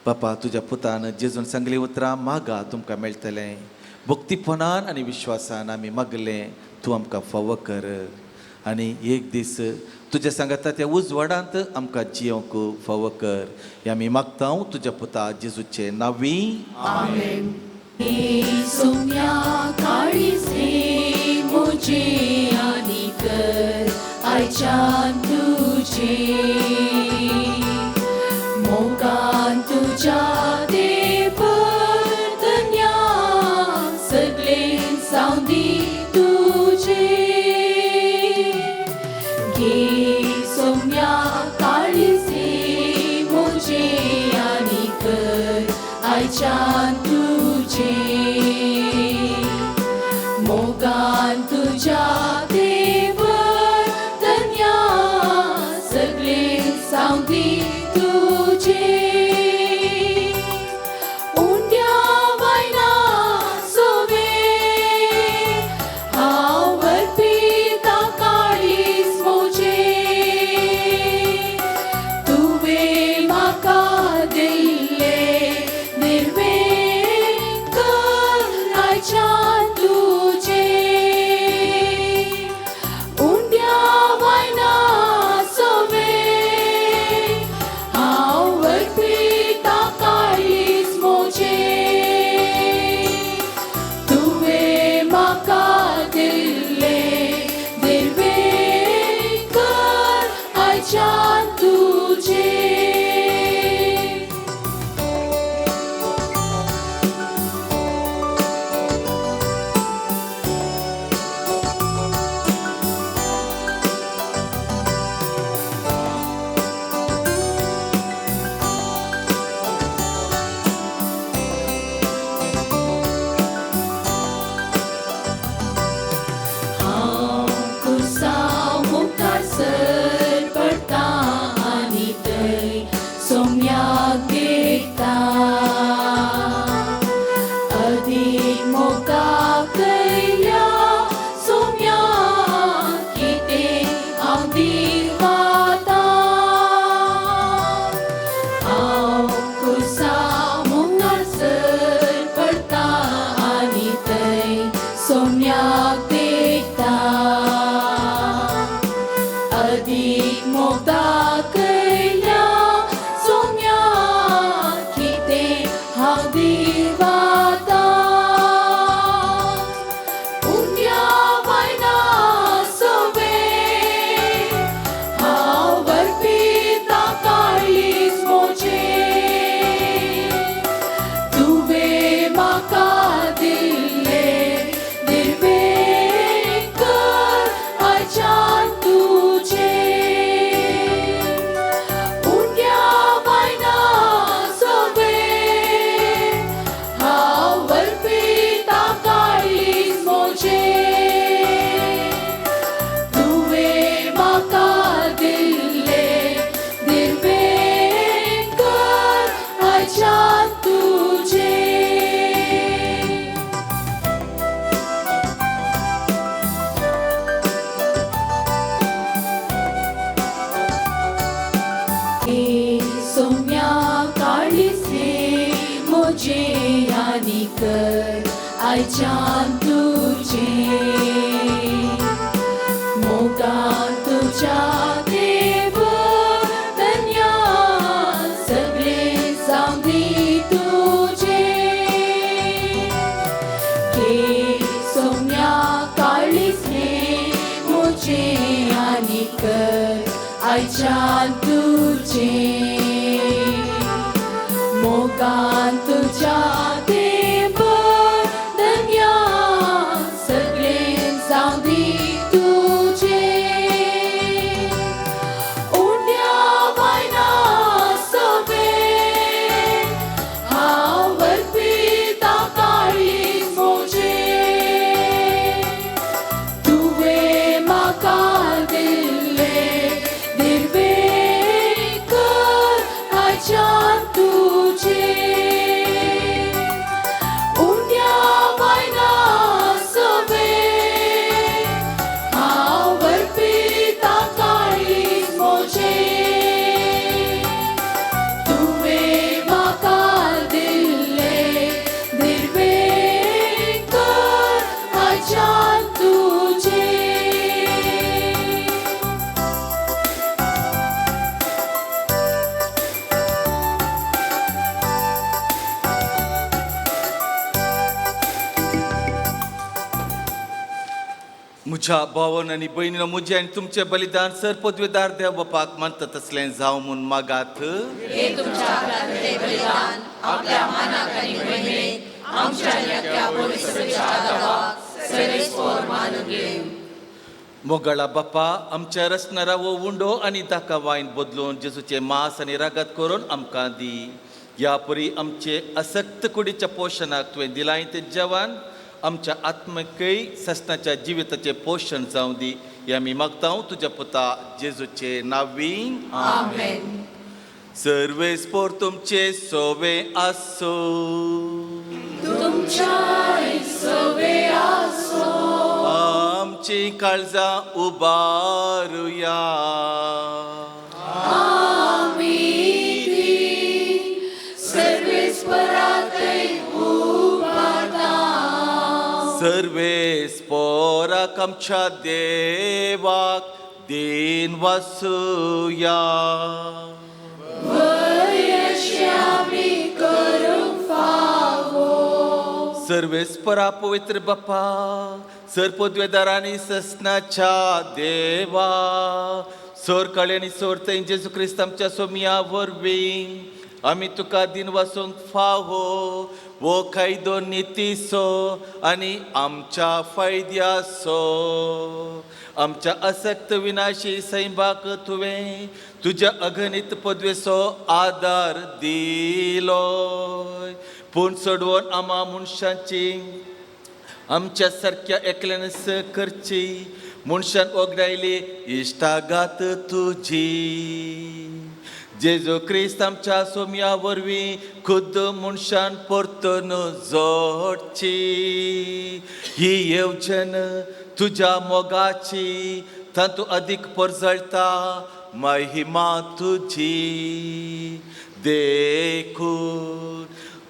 बापा, तुज्या पुतान जेजून सांगली उतरां मागा तुमकां मेळटलें. भक्तीपणान आनी विश्वासान आमी मागलें तूं आमकां फावो कर. आनी एक दीस तुज्या सांगाता त्या उजवाडांत आमकां जियोंक फावो कर. हें आमी मागता तुज्या पुता जेजूचे नांवी. आमेन. सोम्या काळीजे मोजे आनी कर आयच्यान तुजे मोगान तुज्या देवतन्या सगळे सावंदी तुजे घे. सोम्या काळीजे मोजे आनी कर आयच्यान तुजे मोगान तुज्या देवतन्या सगळे सावंदी तुजे उंड्या वायना सोवे हांव अर्पिता काळीज मोजे तुवें म्हाका दिल्ले निर्वे कर आयच्यान तुजे उंड्या वायना सोवे हांव अर्पिता काळीज मोजे तुवें म्हाका दिल्ले निर्वे कर आयच्यान तुजे. हांव कुर्सा मुखार सर पडटा आनी थंय सोम्याक देता अदीक मोगाक कयल्या सोम्याक कितें हांव दिवाता. हांव कुर्सा मुखार सर पडटा आनी थंय सोम्याक देता अदीक मोगाक कयल्या सोम्याक कितें हांव दिवाता. उंड्या वायना सोवे हांव अर्पिता काळीज मोजे तुवें म्हाका दिल्ले निर्वे कर आयच्यान तुजे कर आयच्यान तुझे मोगान तुझ्या देव धन्या सगळे सांगली तुझे के सोम्या काळीस हे मुझे आणि कर आयच्यान तुझे मोगान तुझ्या देव धन्या सगळे सांगली तुझे उंड्या वायना सोबे हांव वरपीता काळीज मोजे तुवें म्हाका दिल्ले दिर्वे कर आयच्यान तुझे उंड्या वायना सोबे हांव वरपीता काळीज मोजे तुवें म्हाका दिल्ले दिर्वे कर आयच्यान तुझे म्हज्या भावन आनी भयणीनो म्हजें आनी तुमचें बलिदान सर पदवेदार देव बापाक मानता तसलें जावं म्हूण मागात मोगळा बापा आमच्या रसनारा वो उंडो आनी ताका वायन बदलून जेजूचे मांस आनी रागात करून आमकां दी ह्या परी आमचे असक्त कुडीच्या पोशणाक तुवें दिलाय तें जेवण आमच्या आत्मकय सस्नाच्या जिविताचें पोशण जावं दी हें आमी मागता तुज्या पुता जेजूचे नांवी आमेन सर्वेस्पोर तुमचे सोवे आसो तुमच्या सवे आसो आमची काळजां उबारुया आमी सर्वेस्परातै उबारता सर्वेस्पोराक आमच्या देवाक दिन वासुया वयशे आमी करूंक फावो सर्वेस्परा पवित्र बापा सर पदवेदारांनी ससनाच्या देवा सोर काळे आनी सोर थंय जेजू क्रिस्त आमच्या सोमिया वरवीं आमी तुका दिन वासूंक फावो वो कायदो नितीसो आनी आमच्या फायद्यासो आमच्या असक्त विनाशी सैमाक तुवें तुज्या अगणित पदवेचो आदार दिलो पूण सोडवून आमा मनशांची आमच्या सारक्या एकल्यानस करची मनशान ओगडायली इश्टागात तुजी जेजू क्रिस्त आमच्या सोम्या वरवीं खुद्द मनशान परतून जोडची ही येवजण तुज्या मोगाची तातूं अदीक परजळटा महिमा तुजी देखून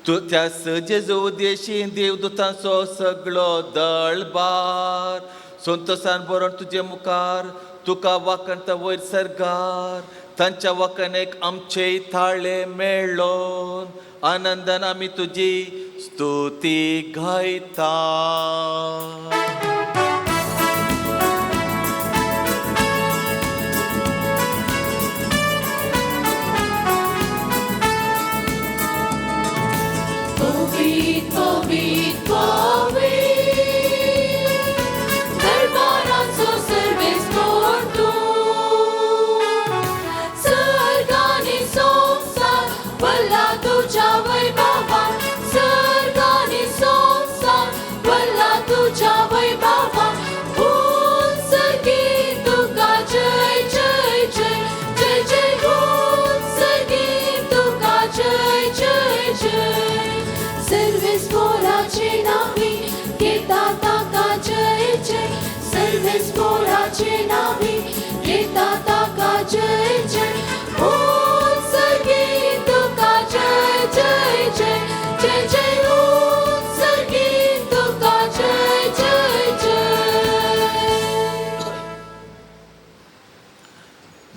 त्या जेजू उद्देशी देवदूतांचो सगळो दळबार संतोषान बरोवन तुजे मुखार तुका वाकणता वयर सरगार तांच्या वाकणेक आमचे थाळे मेळ्ळोन आनंदान आमी तुजी स्तुती गायता तुझ्या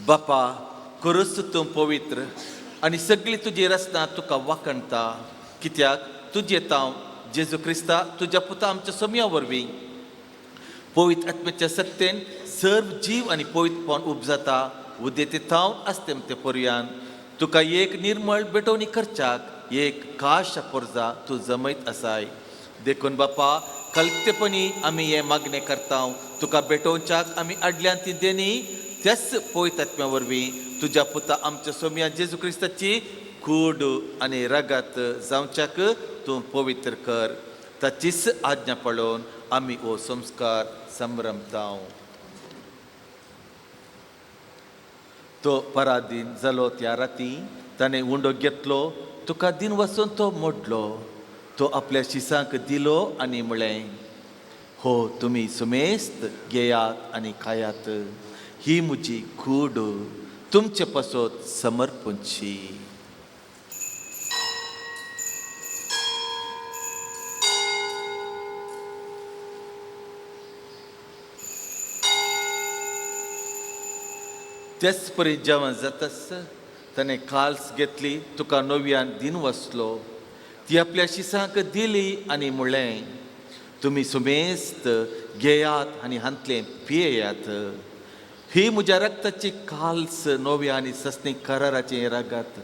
बापा करूच तूं पवित्र आनी सगळी तुजी रचना तुका वाखणटा, कित्याक तुजें तांव जेजू क्रिस्ता तुज्या पुता आमच्या सोम्या वरवीं पवित्र आत्म्याच्या सत्तेन सर्व जीव आनी पवित्रपण उपजाता उदेते तांव आसतेम ते पर्यान तुका एक निर्मळ बेटोवणी करच्याक एक काश पोरजा तूं जमयत आसाय. देखून बापा कल्तेपणी आमी हे मागणें करता, तुका भेटोवच्याक आमी आडल्यान ती देणी त्याच पवित्र आत्म्या वरवीं तुज्या पुता आमच्या सोम्या जेजू क्रिस्ताची कूड आनी रगत जावच्याक तूं पवित्र कर. ताचीच आज्ञा पळोवन आमी हो संस्कार संभ्रमता. तो पराधीन जालो त्या राती ताणें उंडो घेतलो, तुका दिन वचून तो मोडलो. तो आपल्या शिसांक दिलो आनी म्हळें, हो तुमी सुमेस्त घेयात आनी खायात, ही म्हजी कूड तुमचे पासत समर्पणची. तेच परी जेवण जातास ताणें काल्स घेतली, तुका नव्यान दिन वसलो, ती आपल्या शिसांक दिली आनी म्हळें, तुमी सुमेस्त घेयात आनी हांतलें पियेयात, ही म्हज्या रक्ताची काल्स नव्या आनी सस्तीक कराराचें रगत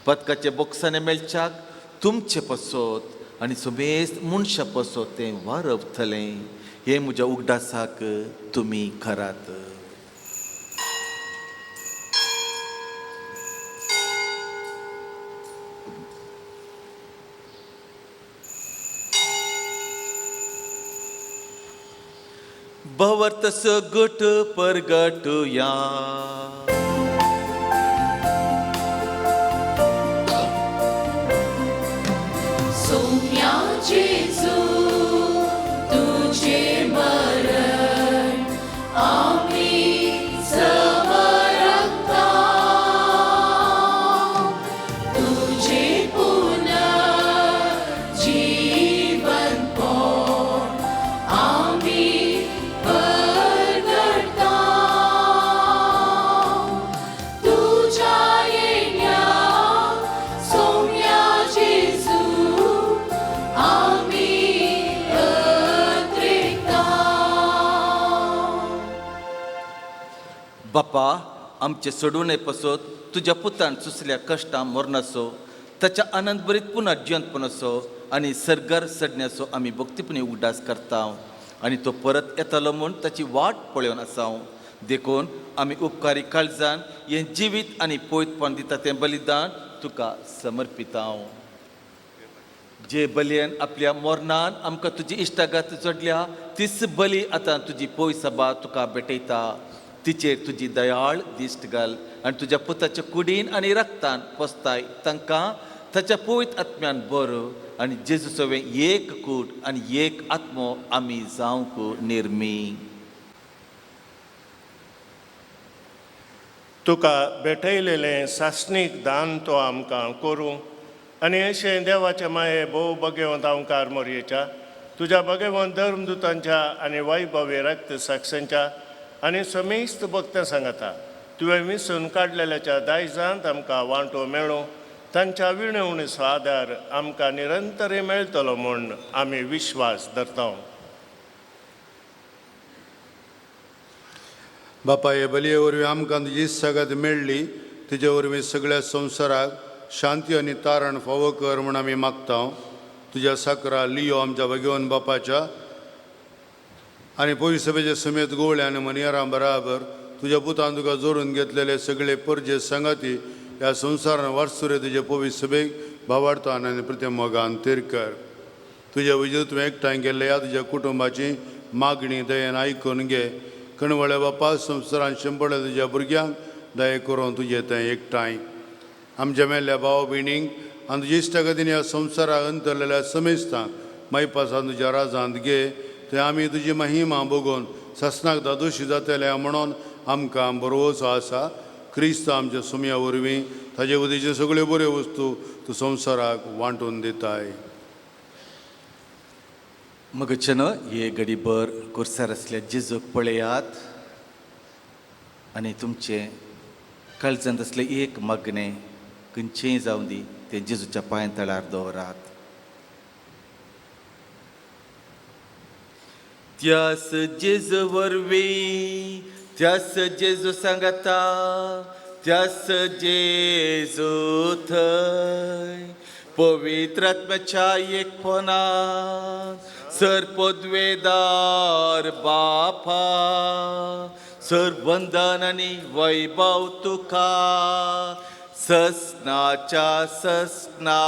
पदकाचे बोक्साने मेळच्याक तुमचे पसत आनी सुमेस्त मनशा पसत तें वारवतलें. हें म्हज्या उगडासाक तुमी करात. भवर्तस गुट परगटुया. सोम्या जेजू तुझे मरण आम्ही समरता, तुझे पुनर्जीवन पण आम्ही परगटता. तुझ्या येण्या सोम्या जेजू आम्ही अत्रेकता. बापा आमचे सोडून पसत तुज्या पुतान सुसल्या कश्टां मरनासो, ताच्या आनंद बरीत पुन्हा जिवंतपणाचो आनी सरगर सडण्याचो आमी भक्तीपणी उगडास करता आनी तो परत येतालो म्हूण ताची वाट पळोवन आसा. देखून आमी उपकारी काळजान हें जिवीत आनी पवित्रपण दिता तें बलिदान तुका समर्पिता. जे बलयेन आपल्या मरणान आमकां तुजी इश्टागत जोडल्या, तीच बली आतां तुजी पवित्र सभा तुका भेटयता. तिचेर तुजी दयाळ दिश्ट घाल आनी तुज्या पुताच्या कुडीन आनी रक्तान पोसताय तांकां ताच्या पवित्र आत्म्यान बरो आनी जेजूचो एक कूट आनी एक आत्मो आमी जावंक निर्मी. तुका भेटयलेलें सासणीक दान तो आमकां करूं आनी अशें देवाचे माये भोव बगेवंत अवंकार मोरयेच्या तुज्या बगेवंत धर्मदुतांच्या आनी वैभवी रक्त साक्षांच्या आनी समेस्त भक्तां सांगता तुवें विसरून काडलेल्याच्या दायजांत आमकां वांटो मेळूं, तांच्या विणवणेचो आदार आमकां निरंतर मेळटलो म्हूण आमी विश्वास धरता. बापा हे बलये वरवीं आमकां तुजी सगत मेळ्ळी, तुजे वरवीं सगळ्या संवसाराक शांती आनी तारण फावो कर म्हूण आमी मागता. तुज्या साकरा लियो आमच्या भगवन बापाच्या आनी पवित्र सभेचे समेत गोवळे आनी मनयारां बराबर तुज्या पुतान तुका जोडून घेतलेले सगळे परजे संगाती ह्या संवसारान वारसुरे तुजे पवित्र सभेक भावार्थान आनी प्रत्येक मोगान तेर कर. तुज्या वयल्यान तुवें एकठांय केल्ल्या ह्या तुज्या कुटुंबाची मागणी दयेन आयकून घे. कणवळे बापा संवसारान शंबळे तुज्या भुरग्यांक दये करून तुजें तें एकठांय. आमच्या मेल्ल्या भाव भयणींक आनी तुज्या इश्टागतीन ह्या संवसाराक अंतरलेल्या समेस्तांक मायपासान तुज्या राजांत घे. थंय आमी तुजी महिमा बगोवन ससनाक दादोशी जातले म्हणून आमकां बरोवचो आसा. क्रिस्त आमच्या सुम्या वरवीं ताजे वतीच्यो सगळ्यो बऱ्यो वस्तू तूं संवसाराक वांटून दिताय. मगचन हे घडीभर कुर्सार असल्या जेजूक पळयात आनी तुमचे काळजांत असले एक मगणे खंयचेंय जावं दी ते जेजूच्या पांयतळार दवरात. त्यास जेजू वरवीं त्यास जेजू सांगता त्यास जेजू थंय पवित्र आत्म्याच्या एकपणान सरपदवेदार बापा सर वंदन आनी वैभव तुका ससनाच्या ससना.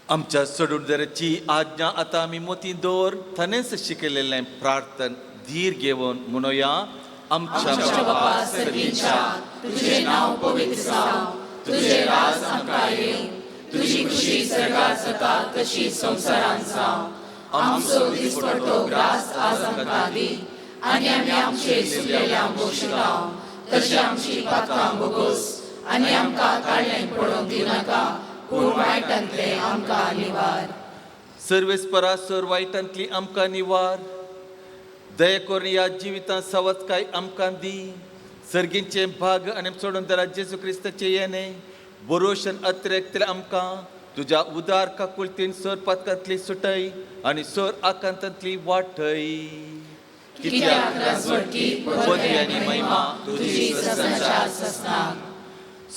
आमच्या सोडूनदाराची आज्ञा आता आम्ही मोती दवर थानेच शिकलेलें प्रार्थन धीर घेवन म्हणूया. आमच्या बापा सर्गीच्या तुझे नाव पवित्र जावं, तुझे राज आमकां येवं, तुझी खुशी सर्गात जाता तशी संवसारांत जावं. आमचो दिसपडटो ग्रास आज आमकां दी आनी आमी आमचे सुटलेल्यांक बोशिकाव तशी आमची पातकां बोगोस आनी आमकां काळ्ळें पडोवंक दिनाका पूण वायटांतले आमकां निवार. सर्वेस्परा सर वायटांतली आमकां निवार. दया करून या जिवितांत सावधकाय आमकां दी. सर्गींचे भाग आनी सोडूनदारा जेजू क्रिस्ताचे येणे बरोशन अतिरेकतले आमकां तुज्या उदार काकुळतीन सर पातकांतली सुटय आनी सर आकांतांतली वाटय. कित्याक राजवटी पदवी आनी महिमा तुजी ससनाच्या ससनाक.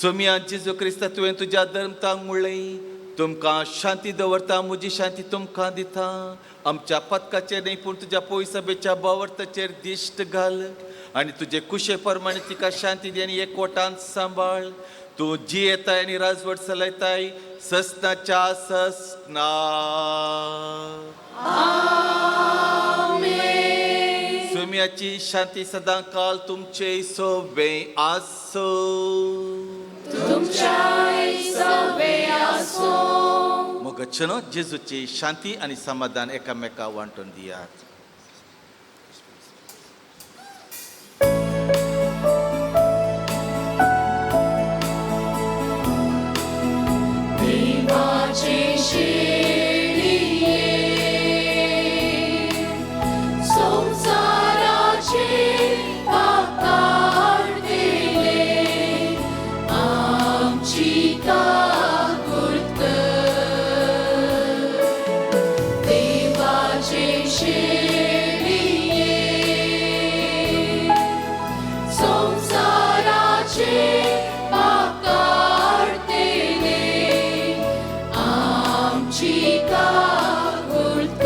सोम्या जेजू क्रिस्ता तुवें तुज्या धर्मतांक म्हणलें तुमकां शांती दवरता म्हजी शांती तुमकां दिता. आमच्या पथकाचेर न्ही पूण तुज्या पवित्र सभेच्या बावर्ताचेर दिश्ट घाल आनी तुजे कुशे प्रमाणे तिका शांती दी आनी एकवटान सांबाळ. तूं जी येताय आनी राजवट चलयताय ससनाच्या ससना. सोम्याची शांती सदां काल तुमचे सोबे आसो. मोगच्छनो जेजूची शांती आणि समाधान एकामेका वांटून दियात. देवाचे शेळिये संसाराचे आकार दिले आमची काकुळत. देवाचे शेळिये संसाराचे आकार दिले आमची काकुळत.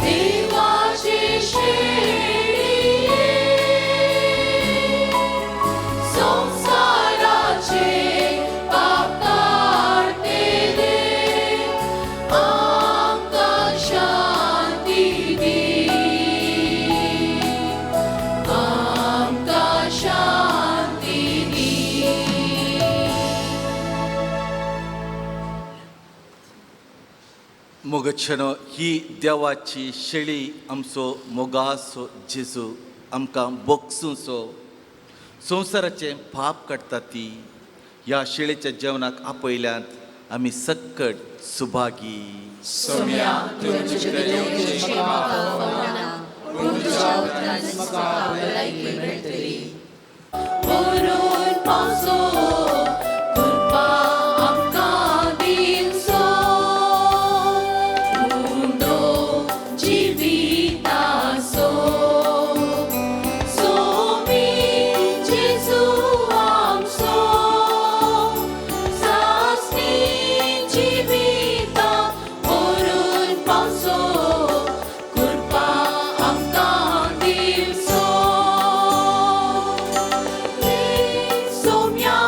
देवाचे शेळिये संसाराचे आकार दिले आमकां शांती दी आमकां शांती दी. मोगच्छनो ही देवाची शेळी आमचो मोगासो जेजू आमकां बोगसूचो संवसाराचें पाप काडटा ती. ह्या शेळेच्या जेवणाक आपयल्यांत आमी सक्कट सुभागी. सोम्या तुझे देवचे म्हाका वंदना पूण तुज्या उतरान म्हाका भलायकी मेळटली. बरोवन पावसो कृपा आमकां दिवचो उंडो जिविताचो. सोमी जेजू आमचो सासणी जिवितां बरोवन पावसो कृपा आमकां दिवचो. सोम्या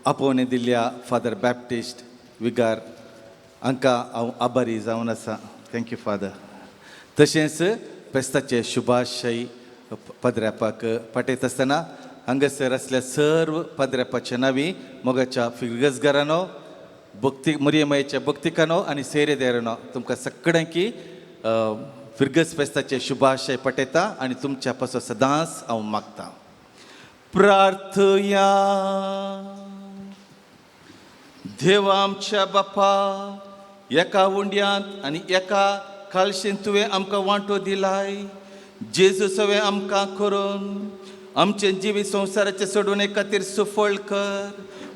आपोवणे दिल्ल्या फादर बॅप्टिस्ट विगार हांकां हांव आभारी जावन आसा. Thank you father. तशेंच फेस्ताचे शुभाशय पदऱ्यापाक पाठयत आसतना हांगासर आसल्या सर्व पदऱ्यापाच्या नांवी मोगाच्या फिरगजगारांनो, भक्ती मरियमायेच्या भक्तिकांनो आनी सेरेदेरांनो तुमकां सगळ्यांकी फिरगज फेस्ताचे शुभाशय पठयता आनी तुमच्या पासो सदांच हांव मागतां. प्रार्थया. देवा आमच्या बापा, एका उंड्यांत आनी एका काळशेंत तुवें आमकां वांटो दिलाय. जेजू सवें आमकां करून आमचे जिवीत संवसाराचे सोडून एक खातीर सुफळ कर.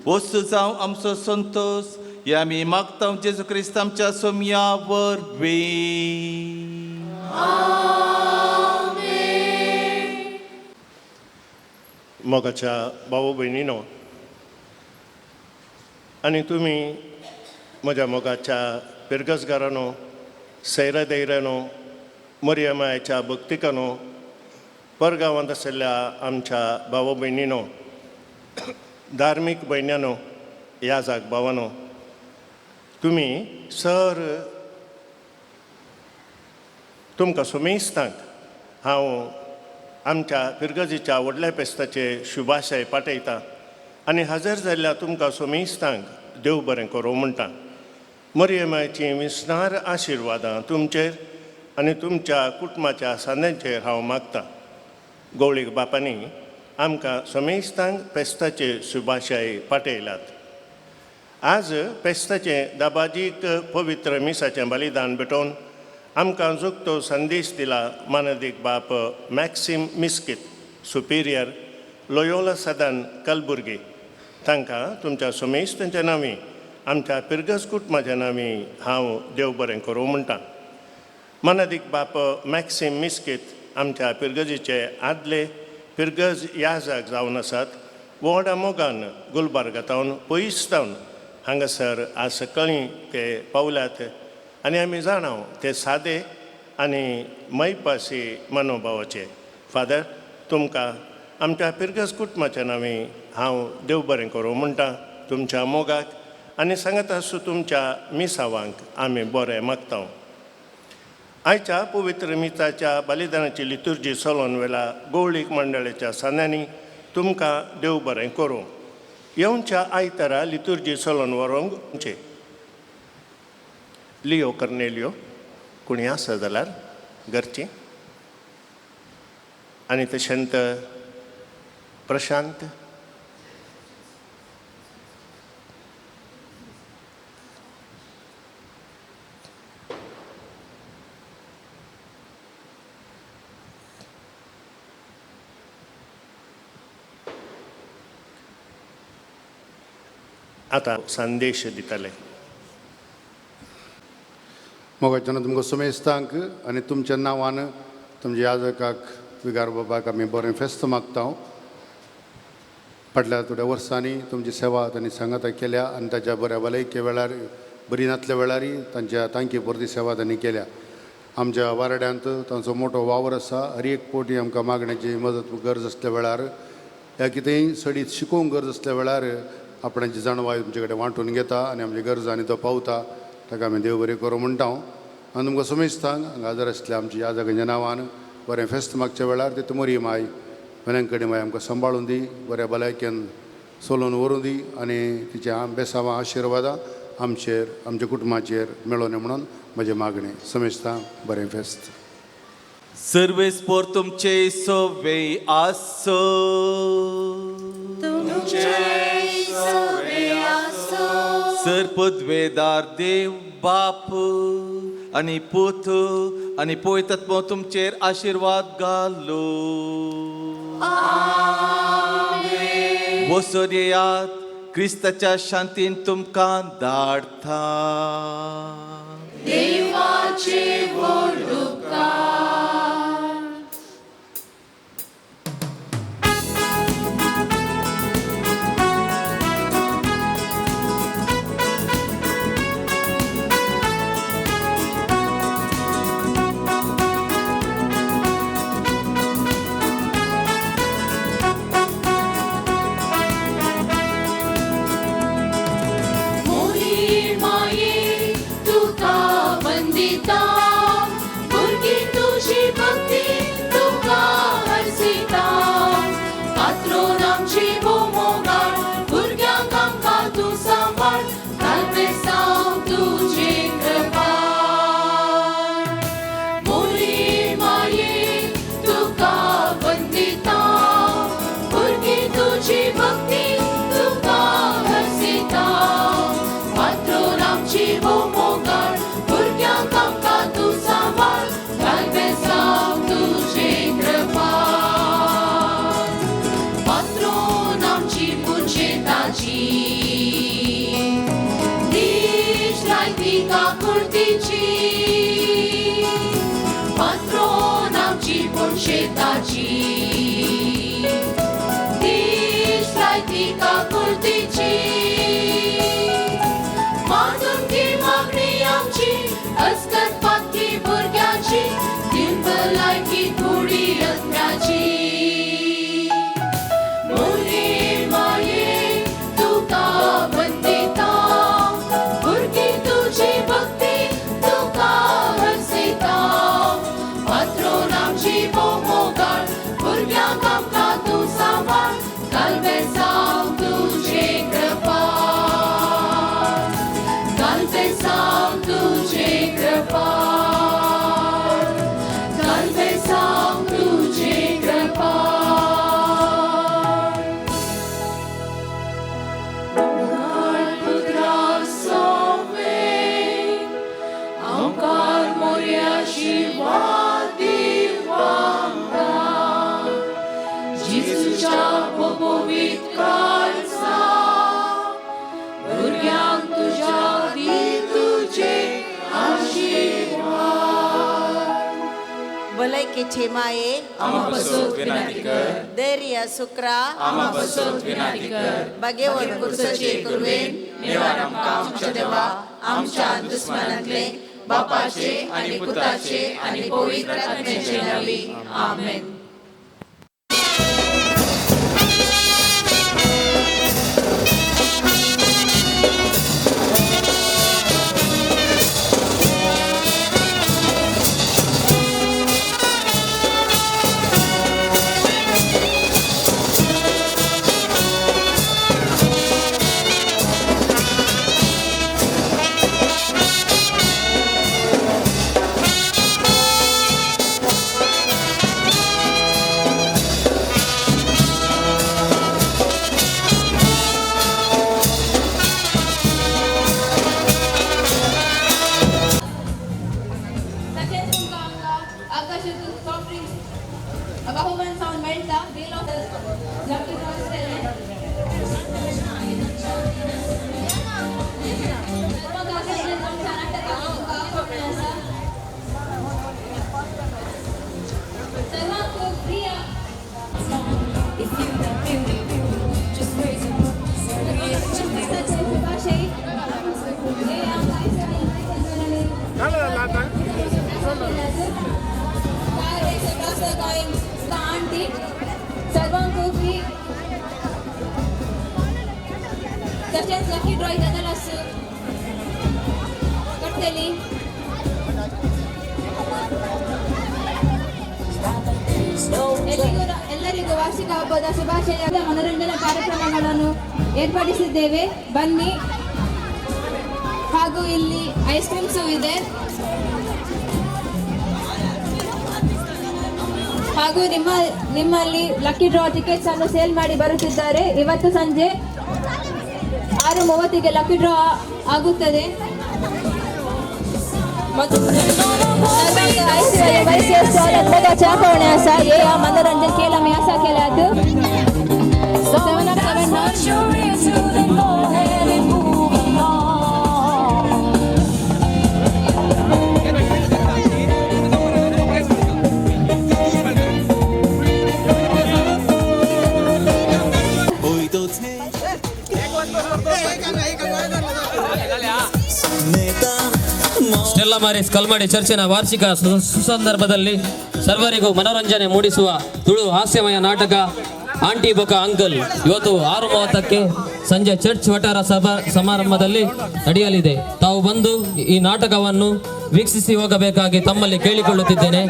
वस्तू जावं आमचो संतोष हे आमी मागता जेजू क्रिस्त आमच्या सोम्या वरवीं. मोगाच्या भाऊ भयणीनो आनी तुमी म्हज्या मोगाच्या पिरगसगारांनो, सैरादैरांनो, मरियमायेच्या भक्तिकांनो, परगांवांत आशिल्ल्या आमच्या भाव भयणीनो, धार्मीक भयण्यांनो, याजाक भावांनो, तुमी सर तुमकां सोमेस्तांक हांव आमच्या पिरगजीच्या व्हडल्या फेस्ताचे शुभाशय पाठयता आनी हजर जाल्ल्या तुमकां सोमेस्तांक देव बरें करूं म्हणटा. मरियमायेची विस्नार आशिर्वादां तुमचेर आनी तुमच्या कुटुंबाच्या सांद्यांचेर हांव मागतां. गवळीक बापांनी आमकां सोमेस्तांक फेस्ताचे शुभाशय पाठयल्यात. आज फेस्ताचे दाबाजीक पवित्र मिसाचें बलिदान भेटोवन आमकां जुगतो संदेश दिला मानदीक बाप मॅक्सिम मिस्कीत, सुपिरियर, लोयोला सदन, कलबुर्गी. तांकां तुमच्या सोमेस्तांच्या नांवी आमच्या पिरगस कुटुंबाच्या नांवी हांव देव बरें करूं म्हणटा. मानदीक बाप मॅक्सिम मिस्कीत आमच्या पिरगजीचे आदले पिरगज याजाक जावन आसात. व्हडा मोगान गुलबर्गातावन पयसतावन हांगासर आज सकाळीं ते पावल्यात आनी आमी जाणाव ते सादे आनी मैपासी मनोभावाचे. फादर, तुमकां आमच्या पिरगस कुटुंबाच्या नांवी हांव देव बरें करूं म्हणटा. तुमच्या मोगाक आनी सांगत आसूं तुमच्या मिसावांक आमी बरें मागता. आयच्या पवित्र मिसाच्या बलिदानाची लितुर्जी चलोवन वेला गवळीक मंडळाच्या सांद्यांनी तुमकां देव बरें करूं. येवच्या आयतारा लितुर्जी चलोवन व्हरूंक लियो कर्नेलियो कोणी आसा जाल्यार घरची आनी तशेंत प्रशांत, आतां संदेश दितले. मोगाच्यान तुमकां सोमेस्तांक आनी तुमच्या नांवान तुमच्या याजकाक विगार बाबाक आमी बरें फेस्त मागता. फाटल्या थोड्या वर्सांनी तुमची सेवा तांणी सांगाता केल्या आनी ताच्या बऱ्या भलायके वेळार बरी नासल्या वेळारय तांची परती सेवा तांणी केल्या. आमच्या वारड्यांत तांचो मोठो वावर आसा. हर एक पोटी आमकां मागण्याची मदत गरज आसल्या वेळार या कितेंय सडीत शिकोवंक गरज आसल्या वेळार आपणाची जाणवाय तुमचे कडेन वांटून घेता आनी आमच्या गरजांनी तो पावता. ताका आमी देव बरें करूं म्हणटा. आनी तुमकां सोमेस्तांक हांगा हजर आसल्या आमच्या याजकांच्या नांवान बरें फेस्त मागच्या वेळार ते मोरी माय वेलंकडी माय आमकां सांबाळून दी, बऱ्या भलायकेन चलोवन व्हरूं दी आनी तिच्या बेसांवां आशिर्वादां आमचेर आमच्या कुटुंबाचेर मेळोन म्हणून म्हजें मागणें. सोमेस्तांक बरें फेस्त. सर्वेस्पोर तुमचे सोवे आसो. सरपदवेदार देव बाप आनी पूत आनी पवित्रात्मो तुमचेर आशिर्वाद घालो. वसोन येयात, क्रिस्ताच्या शांतीन तुमकां धाडटा. देवाचे व्हड उपकार. जेजूच्या पोपोवीत काळजा भुरग्यांक तुझ्या दी तुझे आशीर्वाद भलायकेचे माये आमा पसोत विनंती कर धैर्य सुक्रा आमा पसोत विनंती कर बगेवर कुर्सचे कुरवेन निवार आमकां आमच्या देवा आमच्या दुस्मनांतले बापाचे आणि पुताचे आणि पवित्र आत्म्याचे नावी आमेन. आकाशातून सॉफ्ट ड्रिंक्स बहुमान साऊंड मेळटा दिलो लकी ड्रॉ केले मग आकाशातून तुमच्या नाटकाचा कोण असा सर्वांक प्रिय if you don't feel it just raise your भाषे हे सर्वांकोपी तशेंच लकी ड्रॉ जातालो करतली ಎಲ್ಲರಿಗೂ ವಾರ್ಷಿಕ ಹಬ್ಬದ ಶುಭಾಶಯ ಮನೋರಂಜನಾ ಕಾರ್ಯಕ್ರಮಗಳನ್ನು ಏರ್ಪಡಿಸಿದ್ದೇವೆ ಬನ್ನಿ ಹಾಗೂ ಇಲ್ಲಿ ಐಸ್ ಕ್ರೀಮ್ಸು ಇದೆ ಹಾಗೂ ನಿಮ್ಮಲ್ಲಿ ಲಕ್ಕಿ ಡ್ರಾ ಟಿಕೆಟ್ಸ್ ಅನ್ನು ಸೇಲ್ ಮಾಡಿ ಬರುತ್ತಿದ್ದಾರೆ. ಇವತ್ತು ಸಂಜೆ 6:30ಗೆ ಲಕ್ಕಿ ಡ್ರಾ ಆಗುತ್ತದೆ. चाकवणे असा हे मनोरंजन केलं मी असा केला ಸ್ಟೆಲ್ಲಾ ಮಾರಿಸ್ ಕಲ್ಮಾಡಿ ಚರ್ಚಿನ ವಾರ್ಷಿಕ ಸುಸಂದರ್ಭದಲ್ಲಿ ಸರ್ವರಿಗೂ ಮನೋರಂಜನೆ ಮೂಡಿಸುವ ತುಳು ಹಾಸ್ಯಮಯ ನಾಟಕ ಆಂಟಿ ಬೊಕ ಅಂಕಲ್ ಇವತ್ತು 6:30ಕ್ಕೆ ಸಂಜೆ ಚರ್ಚ್ ವಟಾರ ಸಮಾರಂಭದಲ್ಲಿ ನಡೆಯಲಿದೆ. ತಾವು ಬಂದು ಈ ನಾಟಕವನ್ನು ವೀಕ್ಷಿಸಿ ಹೋಗಬೇಕಾಗಿ ತಮ್ಮಲ್ಲಿ ಕೇಳಿಕೊಳ್ಳುತ್ತಿದ್ದೇನೆ.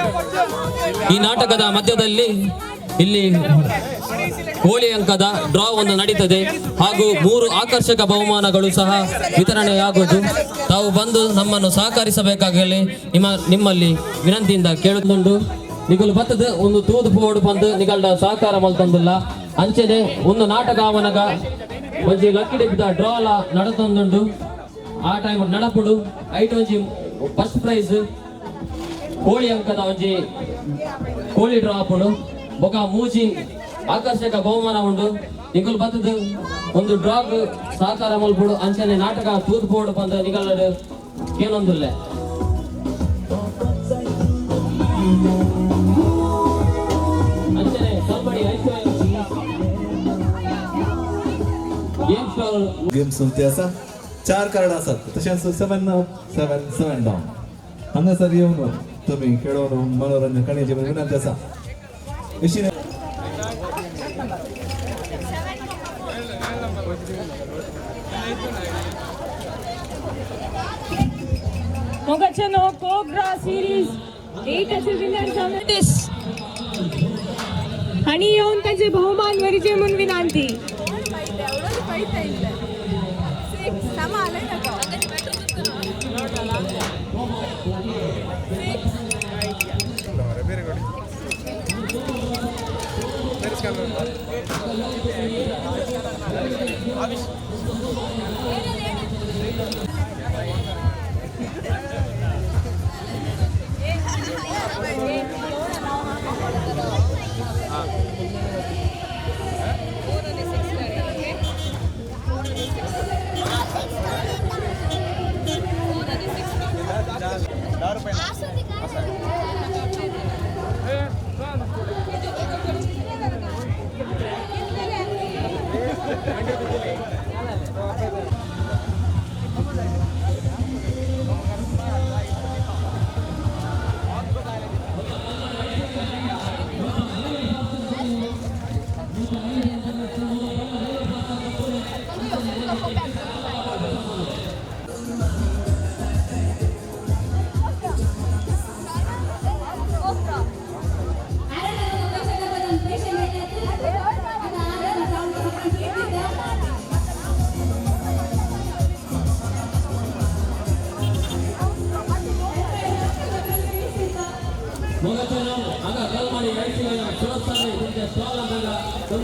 ಈ ನಾಟಕದ ಮಧ್ಯದಲ್ಲಿ ಇಲ್ಲಿ ಹೋಳಿ ಅಂಕದ ಡ್ರಾ ಒಂದು ನಡೀತದೆ ಹಾಗೂ 3 ಆಕರ್ಷಕ ಬಹುಮಾನಗಳು ಸಹ ವಿತರಣೆಯಾಗುವುದು. ತಾವು ಬಂದು ನಮ್ಮನ್ನು ಸಹಕರಿಸಬೇಕಾಗಲಿ ನಿಮ್ಮಲ್ಲಿ ವಿನಂತಿಯಿಂದ ಕೇಳುತ್ತುಂಡು. ನಿಗಲು ಬತ್ತದ ಒಂದು ತೂದು ಪೋಡು ಬಂದು ನಿಗಲ್ಡ ಸಹಕಾರ ಮಲ್ತಂದಿಲ್ಲ ಅಂಚನೆ ಒಂದು ನಾಟಕ ಅವನಗ ಒಂಜಿ ಲಕ್ಕಿ ಡಿಪ್ದ ಡ್ರಾಲ ನಡತೊಂದುಂಡು. ಆ ಟೈಮ್ ನಡಪುಡು ಐಟ್ ಒಂಜಿ ಫಸ್ಟ್ ಪ್ರೈಸ್ ಹೋಳಿ ಅಂಕದ ಒಂಜಿ ಹೋಳಿ ಡ್ರಾ ಆಪುಡು ಬೊಕ ಮೂಜಿ ಆಕರ್ಷಕ ಬಹುಮಾನ ಉಂಡು. ನಿಗಲು ಬತ್ತದ ಒಂದು ಡ್ರಾಗ್ ಸಹಕಾರ ಮಲ್ಪುಡು ಅಂಚನೆ ನಾಟಕ ತೂದು ಪೋಡು ಬಂದು ನಿಗಲ್ಡು ಏನೊಂದಿಲ್ಲ. गेम्स ते आसा 4 कार्ड आसात तशेंच 7 डावन हांगासर येवन तुमी खेळून मनोरंजन करण्याची विनंती आसा. Mogachano Cobra Series 8 असे विनर झाले आणि येऊन त्यांचे बहुमान वरीचे म्हणून विनंती.